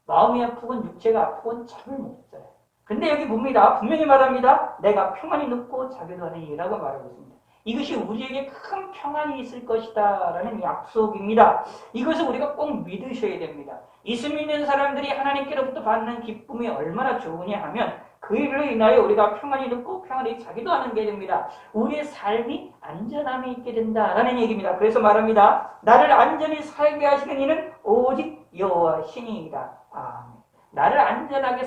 마음이 아프건 육체가 아프건 잠을 못 자요. 근데 여기 봅니다. 분명히 말합니다. 내가 평안히 눕고 자기도 하느니라고 말하고 있습니다. 이것이 우리에게 큰 평안이 있을 것이다 라는 약속입니다. 이것을 우리가 꼭 믿으셔야 됩니다. 예수 믿는 사람들이 하나님께로부터 받는 기쁨이 얼마나 좋으냐 하면 그 일로 인하여 우리가 평안히 눕고 평안히 자기도 하는 게 됩니다. 우리의 삶이 안전함이 있게 된다라는 얘기입니다. 그래서 말합니다. 나를 안전히 살게 하시는 이는 오직 여호와 신이이다. 아멘. 나를 안전하게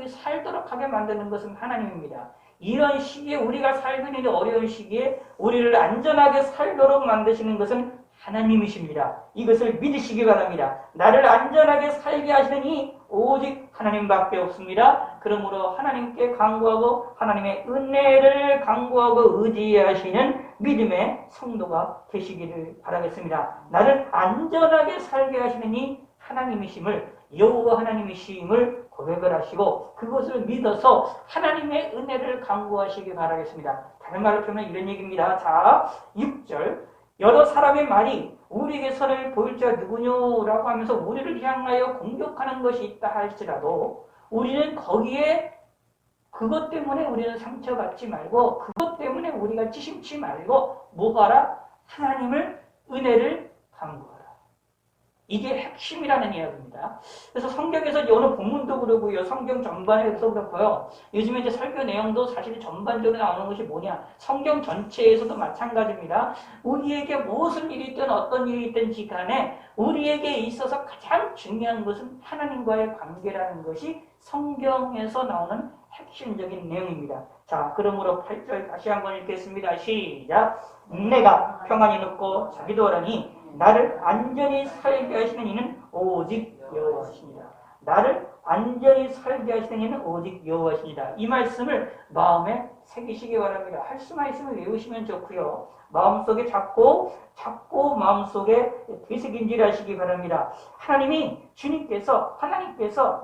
살도록 하게 만드는 것은 하나님입니다. 이런 시기에 우리가 살고 있는 어려운 시기에 우리를 안전하게 살도록 만드시는 것은 하나님이십니다. 이것을 믿으시기 바랍니다. 나를 안전하게 살게 하시는 오직 하나님밖에 없습니다. 그러므로 하나님께 간구하고 하나님의 은혜를 간구하고 의지하시는 믿음의 성도가 되시기를 바라겠습니다. 나를 안전하게 살게 하시는 하나님이심을 여호와 하나님이심을 고백을 하시고 그것을 믿어서 하나님의 은혜를 간구하시기 바라겠습니다. 다른 말로 표현하면 이런 얘기입니다. 자, 6절 여러 사람의 말이 우리에게 선을 보일 자 누구뇨라고 하면서 우리를 향하여 공격하는 것이 있다 할지라도 우리는 거기에 그것 때문에 우리는 상처받지 말고 그것 때문에 우리가 찌심치 말고 뭐하라? 하나님을 은혜를 간구하라. 이게 핵심이라는 이야기입니다. 그래서 성경에서 어느 본문도 그러고요. 성경 전반에서 그렇고요. 요즘에 이제 설교 내용도 사실 전반적으로 나오는 것이 뭐냐. 성경 전체에서도 마찬가지입니다. 우리에게 무슨 일이 있든 어떤 일이 있든지 간에 우리에게 있어서 가장 중요한 것은 하나님과의 관계라는 것이 성경에서 나오는 핵심적인 내용입니다. 자, 그러므로 8절 다시 한번 읽겠습니다. 시작. 내가 평안히 눕고 자기도 하라니 나를 안전히 살게 하시는 이는 오직 여호와시니라. 나를 안전히 살게 하시는 이는 오직 여호와시니라. 이 말씀을 마음에 새기시기 바랍니다. 할 수만 있으면 외우시면 좋고요. 마음속에 잡고 마음속에 되새김질하시기 바랍니다. 하나님께서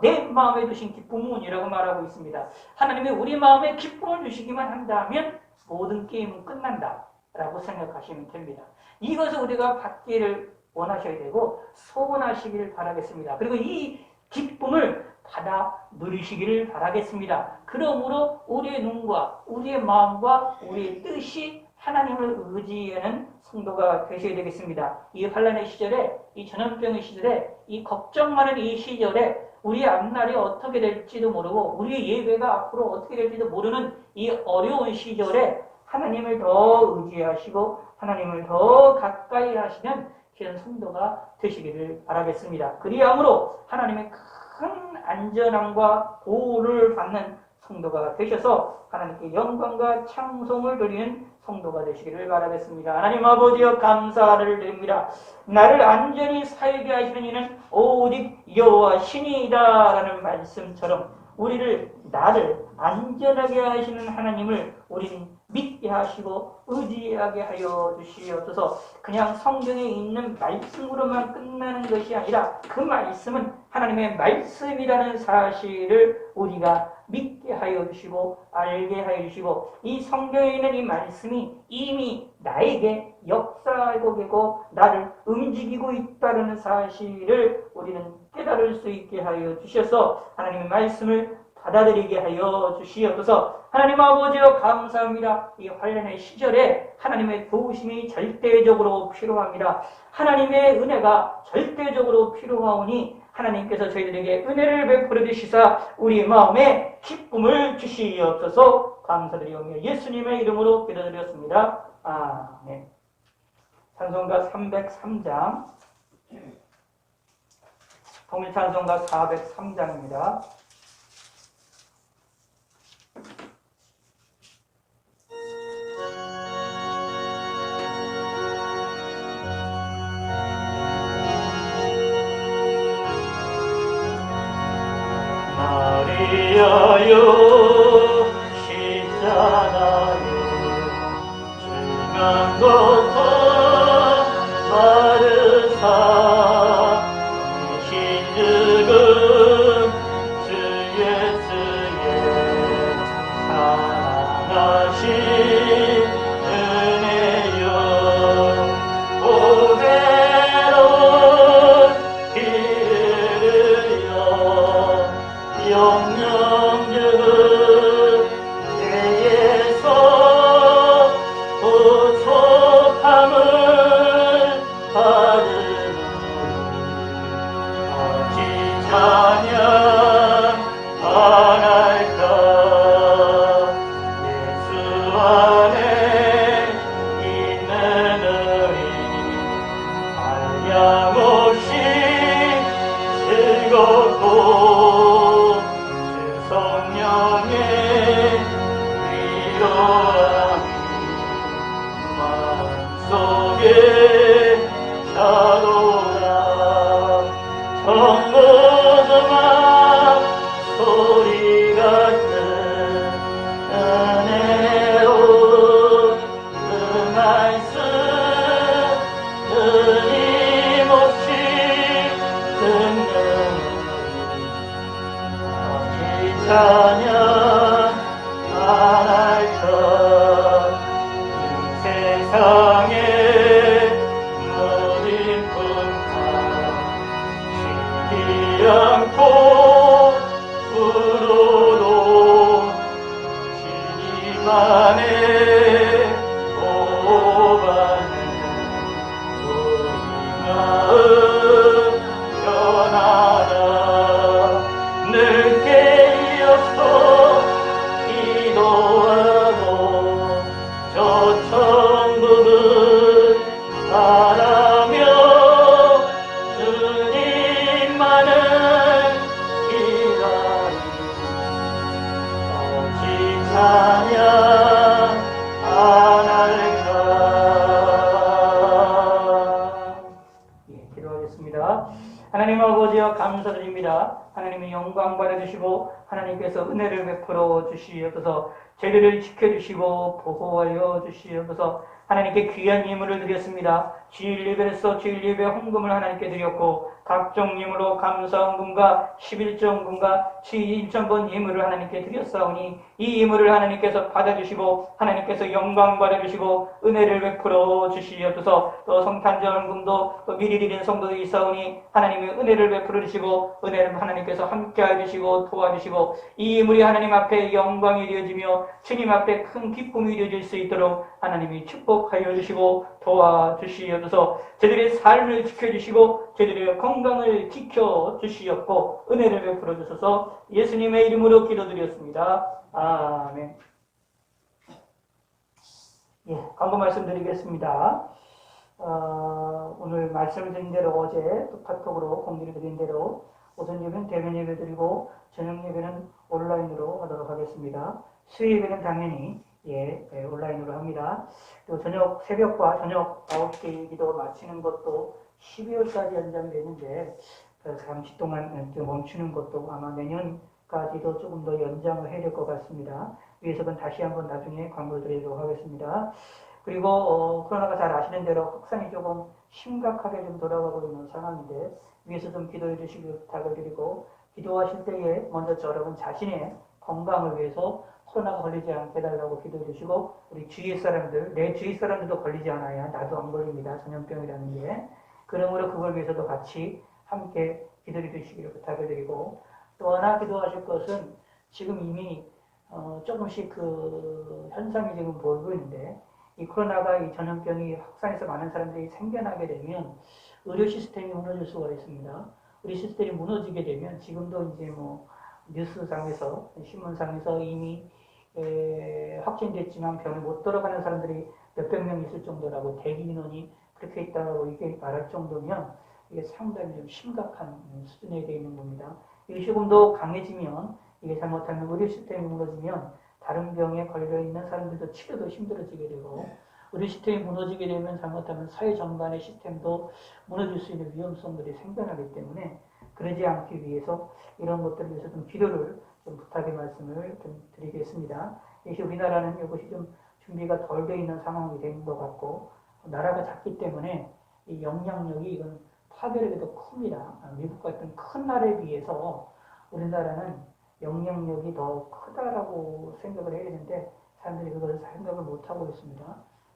내 마음에 두신 기쁨은이라고 말하고 있습니다. 하나님이 우리 마음에 기쁨을 주시기만 한다면 모든 게임은 끝난다 라고 생각하시면 됩니다. 이것을 우리가 받기를 원하셔야 되고 소원하시기를 바라겠습니다. 그리고 이 기쁨을 받아 누리시기를 바라겠습니다. 그러므로 우리의 눈과 우리의 마음과 우리의 뜻이 하나님을 의지하는 성도가 되셔야 되겠습니다. 이 환난의 시절에, 이 전염병의 시절에, 이 걱정 많은 이 시절에 우리의 앞날이 어떻게 될지도 모르고 우리의 예배가 앞으로 어떻게 될지도 모르는 이 어려운 시절에 하나님을 더 의지하시고 하나님을 더 가까이 하시는 그런 성도가 되시기를 바라겠습니다. 그리함으로 하나님의 큰 안전함과 보호를 받는 성도가 되셔서 하나님께 영광과 찬송을 드리는 성도가 되시기를 바라겠습니다. 하나님 아버지여 감사를 드립니다. 나를 안전히 살게 하시는 이는 오직 여호와 신이다라는 말씀처럼 나를 안전하게 하시는 하나님을 우리는 믿게 하시고 의지하게 하여 주시옵소서. 그냥 성경에 있는 말씀으로만 끝나는 것이 아니라 그 말씀은 하나님의 말씀이라는 사실을 우리가 믿게 하여 주시고 알게 하여 주시고 이 성경에 있는 이 말씀이 이미 나에게 역사하고 계고 나를 움직이고 있다는 사실을 우리는 깨달을 수 있게 하여 주셔서 하나님의 말씀을 받아들이게 하여 주시옵소서. 하나님 아버지여 감사합니다. 이 환난의 시절에 하나님의 도우심이 절대적으로 필요합니다. 하나님의 은혜가 절대적으로 필요하오니 하나님께서 저희들에게 은혜를 베풀어 주시사 우리 마음에 기쁨을 주시옵소서. 감사드리오며 예수님의 이름으로 기도드렸습니다. 아멘. 찬송가 303장 통일찬송가 403장입니다. 마리아여 십자가에 중한 것과 받으사 신죽은 주 예수의 사랑하신 은혜여 보배로운 길을 영영죽은 내에서 부족함을 받으는 어찌 찬양 안 할까. 예수 안에 있는 의리 한량없이 즐겁고 성령의 위로함이 마음속에 차도라. 정모금한 소리 같은 은혜로운 그 말씀 끊임없이 듣는 찬양 안 할까. 이 세상의 모든 풍파 쉬지 않고 불어도 주님만의 보호받는 우리 마음 변하라. 늘 깨어서 기도하고 저 천국을 바라며 주님만을 기다리 어찌 찬양 안 할까. 기도하겠습니다. 하나님 아버지여 감사드립니다. 하나님의 영광 받아주시고 하나님께서 은혜를 베풀어 주시옵소서. 저희들을 지켜주시고 보호하여 주시옵소서. 하나님께 귀한 예물을 드렸습니다. 주일 예배에서 주일 예배 헌금을 하나님께 드렸고 각종 예물로 감사헌금과 11조헌금과 주일 1,000번 예물을 하나님께 드렸사오니 이 예물을 하나님께서 받아주시고 하나님께서 영광 받아주시고 은혜를 베풀어 주시옵소서. 또 성탄절 헌금도 또 미리 드린 성도들이 있사오니 하나님의 은혜를 베풀어 주시고 은혜를 하나님께서 함께해 주시고 도와주시고 이 예물이 하나님 앞에 영광이 되어지며 주님 앞에 큰 기쁨이 되어질 수 있도록 하나님이 축복하여 주시고 도와주시옵소서. 저들의 삶을 지켜주시고 저들의 건강을 지켜주시옵고 은혜를 베풀어 주셔서 예수님의 이름으로 기도드렸습니다. 아멘. 예, 광고 말씀드리겠습니다. 오늘 말씀을 드린 대로 어제 또 카톡으로 공지를 드린 대로 오전 예배는 대면 예배 드리고 저녁 예배는 온라인으로 하도록 하겠습니다. 수요 예배는 당연히 온라인으로 합니다. 또 저녁 새벽과 저녁 9시 기도 마치는 것도 12월까지 연장이 되는데 잠시 동안 멈추는 것도 아마 내년까지도 조금 더 연장을 해야 될 것 같습니다. 위에서는 다시 한번 나중에 광고를 드리도록 하겠습니다. 그리고 코로나가 잘 아시는 대로 확산이 조금 심각하게 좀 돌아가고 있는 상황인데 위에서 좀 기도해 주시길 부탁을 드리고 기도하실 때에 먼저 여러분 자신의 건강을 위해서 코로나가 걸리지 않게 해달라고 기도해 주시고 우리 주위 사람들, 내 주위 사람들도 걸리지 않아야 나도 안 걸립니다. 전염병이라는 게. 그러므로 그걸 위해서도 같이 함께 기도해 주시기를 부탁을 드리고 또 하나 기도하실 것은 지금 이미 조금씩 그 현상이 지금 보이고 있는데 이 코로나가 이 전염병이 확산해서 많은 사람들이 생겨나게 되면 의료 시스템이 무너질 수가 있습니다. 의료 시스템이 무너지게 되면 지금도 이제 뭐 뉴스상에서 신문상에서 이미 확진됐지만 병에 못 들어가는 사람들이 몇백 명 있을 정도라고 대기 인원이 그렇게 있다고 이게 말할 정도면 이게 상당히 좀 심각한 수준에 되어 있는 겁니다. 이 조금도 강해지면 이게 잘못하면 의료 시스템이 무너지면 다른 병에 걸려있는 사람들도 치료도 힘들어지게 되고 의료 시스템이 무너지게 되면 잘못하면 사회 전반의 시스템도 무너질 수 있는 위험성들이 생겨나기 때문에 그러지 않기 위해서 이런 것들을 위해서 좀 기도를 좀 부탁의 말씀을 좀 드리겠습니다. 이것이 우리나라는 이것이 좀 준비가 덜 되어 있는 상황이 된 것 같고 나라가 작기 때문에 이 영향력이 이건 파괴력이 더 큽니다. 미국 같은 큰 나라에 비해서 우리나라는 영향력이 더 크다라고 생각을 해야 되는데 사람들이 그것을 생각을 못하고 있습니다.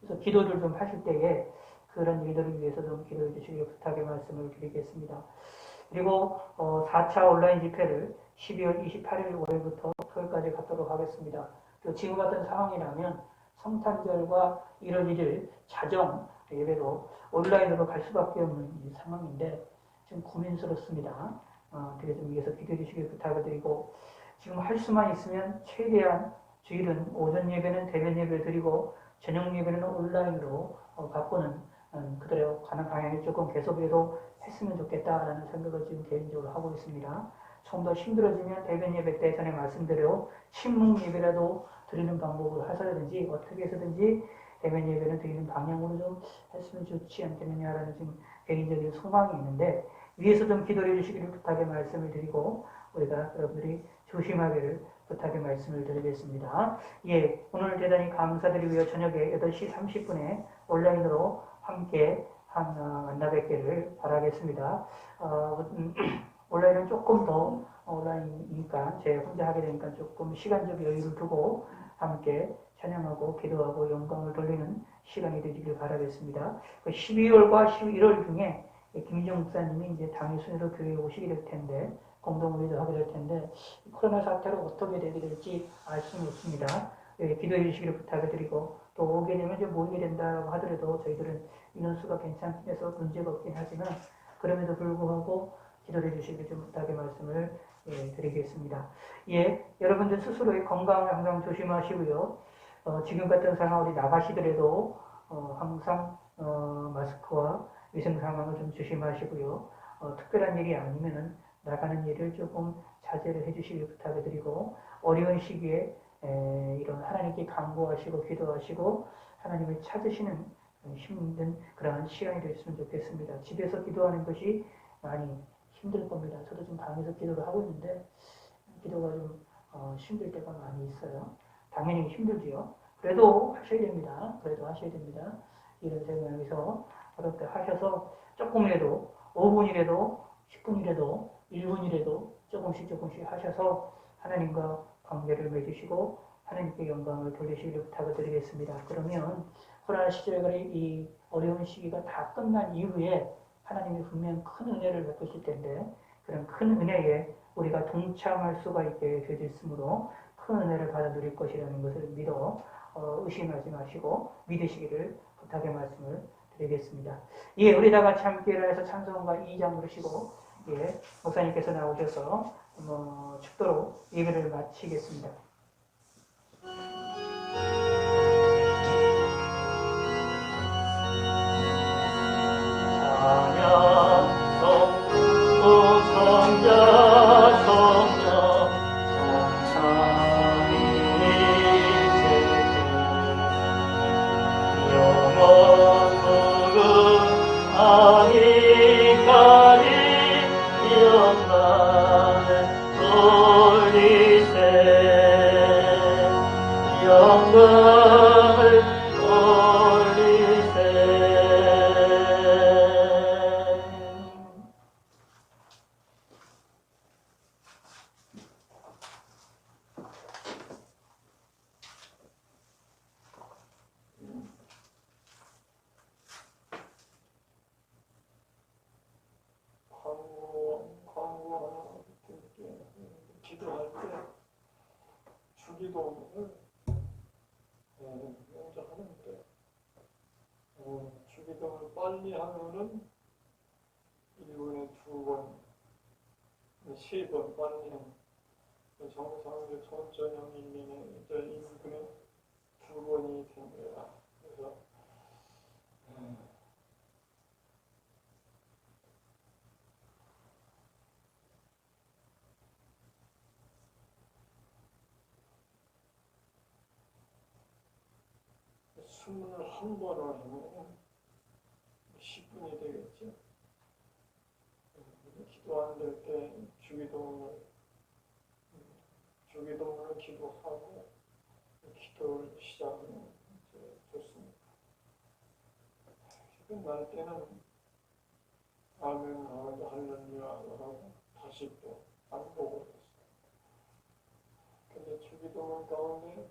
그래서 기도를 좀 하실 때에 그런 일들을 위해서 좀 기도해 주시길 부탁의 말씀을 드리겠습니다. 그리고 4차 온라인 집회를 12월 28일 월요일부터 토요일까지 갖도록 하겠습니다. 또 지금 같은 상황이라면 성탄절과 1월 1일 자정 예배도 온라인으로 갈 수밖에 없는 상황인데 좀 고민스럽습니다. 그래서 위해서 기도해 주시길 부탁을 드리고 지금 할 수만 있으면 최대한 주일은 오전 예배는 대면 예배를 드리고 저녁 예배는 온라인으로 바꾸는 그대로 가는 방향이 조금 계속해서 했으면 좋겠다라는 생각을 지금 개인적으로 하고 있습니다. 좀 더 힘들어지면 대면 예배 때 전에 말씀드려 친목 예배라도 드리는 방법을 하셔야든지 어떻게 해서든지 대면 예배를 드리는 방향으로 좀 했으면 좋지 않겠느냐라는 지금 개인적인 소망이 있는데 위에서 좀 기도해 주시기를 부탁의 말씀을 드리고 우리가 여러분들이 조심하기를 부탁의 말씀을 드리겠습니다. 예, 오늘 대단히 감사드리고요. 저녁에 8시 30분에 온라인으로 함께 만나 뵙기를 바라겠습니다. 온라인은 조금 더 온라인이니까 제 혼자 하게 되니까 조금 시간적 여유를 두고 함께 찬양하고 기도하고 영광을 돌리는 시간이 되기를 바라겠습니다. 12월과 11월 중에 김희정 목사님이 이제 당일 순으로 교회에 오시게 될 텐데 공동회의도 하게 될 텐데 코로나 사태로 어떻게 되게 될지 알 수는 없습니다. 기도해 주시기를 부탁을 드리고 또 오게 되면 좀 모이게 된다고 하더라도 저희들은 인원수가 괜찮긴 해서 문제가 없긴 하지만 그럼에도 불구하고 기도해 주시기를 좀 부탁의 말씀을 드리겠습니다. 예, 여러분들 스스로의 건강을 항상 조심하시고요. 지금 같은 상황 우리 나가시더라도 항상 마스크와 위생 상황을 좀 조심하시고요. 특별한 일이 아니면은 나가는 일을 조금 자제를 해주시길 부탁을 드리고 어려운 시기에 이런 하나님께 간구하시고 기도하시고 하나님을 찾으시는 힘든 그러한 시간이 됐으면 좋겠습니다. 집에서 기도하는 것이 많이 힘들 겁니다. 저도 좀 방에서 기도를 하고 있는데 기도가 좀 힘들 때가 많이 있어요. 당연히 힘들지요. 그래도 하셔야 됩니다. 그래도 하셔야 됩니다. 이런 생각에서 어렵게 하셔서 조금이라도 5분이라도 10분이라도 1분이라도 조금씩 하셔서 하나님과 관계를 맺으시고 하나님께 영광을 돌리시기를 부탁을 드리겠습니다. 그러면 코로나 시절의 이 어려운 시기가 다 끝난 이후에 하나님이 분명 큰 은혜를 베푸실 텐데 그런 큰 은혜에 우리가 동참할 수가 있게 되었으므로 큰 은혜를 받아 누릴 것이라는 것을 믿어 의심하지 마시고 믿으시기를 부탁의 말씀을 드리겠습니다. 예, 우리 다 같이 함께 일어나서 찬송가 2장 부르시고 예, 목사님께서 나오셔서 축도로 예배를 마치겠습니다. 찬양 성부 성자 성령 성찬이 제게 영원 무궁 아기까지 영광을 돌리세 영광을 돌리세. 광고 기도할 때 주기도문을 먼저 하는데 주기도문을 빨리 하면은 1분에 2번, 3번 빨리 하면 정상적으로 천천히 하면 1분에 2번이 됩니다. 그래서 숨을 한 번을 하면 10분이 되겠죠. 기도 안 될 때 주기도문을 기도하고 기도를 시작하면 좋습니다. 끝날 때는 아멘 할렐루야 하고 다시 또 반복을 했어요. 근데 주기도문 가운데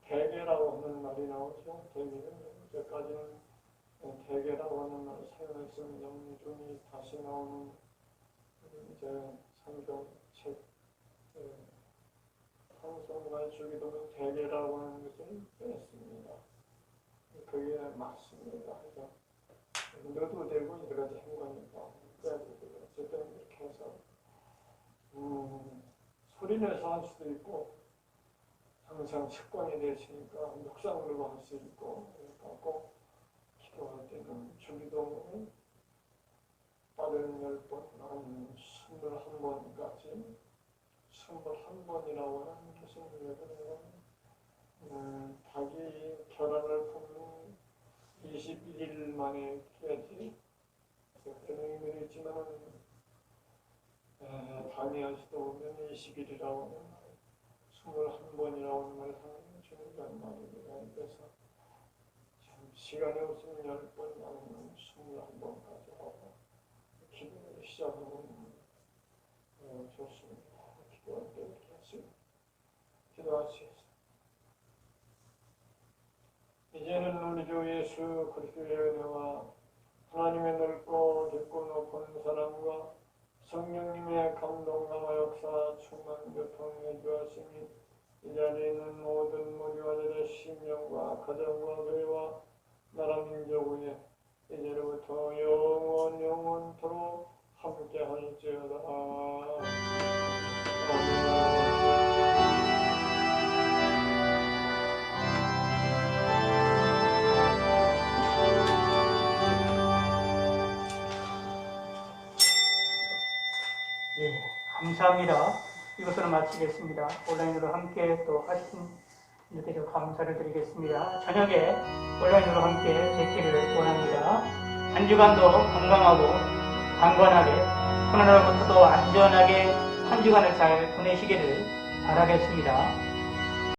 대개라고 하는 말이 나오죠. 대개는 이제까지는 대개라고 하는 말을 사용했으면 영준이 다시 나오는 이제 성경책 성경과 주기도문 대개라고 하는 것을 뺐습니다. 그게 맞습니다. 그래서 넣어도 되고 여러 가지 행관이니까 빼도 되고 어쨌든 이렇게 해서 소리 내서 할 수도 있고 항상 습관이 되시니까 묵상으로 할 수 있고 그러니까 꼭 기도할 때는 주기도문을 빠른 10번 아니면 21번까지 21번이라고 하는 무슨 의미냐면 닭이 결혼을 품는 21일 만에 해야지 그런 의미는 있지만 다니엘서도 보면 20일이라고 하는 21번이라고 하는 말을 주는 말입니다. 그래서 시간이 없으면 10번 아니면 21번까지 하고 기도를 시작하면 좋습니다. 기도할 때 이렇게 하시고 기도하시겠습니다. 이제는 우리 주 예수 그리스도의 은혜와 하나님의 넓고 깊고 높은 사랑과 성령님의 감동과 역사 충만 교통해 주었으니 이 자리에 있는 모든 무리와들의 심령과 가정과 교회와 나라 민족 위에 이제로부터 영원토록 함께 할지어다. 아멘. 예, 감사합니다. 이것으로 마치겠습니다. 온라인으로 함께 또 하신 분들께 감사를 드리겠습니다. 저녁에 온라인으로 함께 뵙기를 원합니다. 한 주간도 건강하고 강건하게 코로나로부터도 안전하게 한 주간을 잘 보내시기를 바라겠습니다.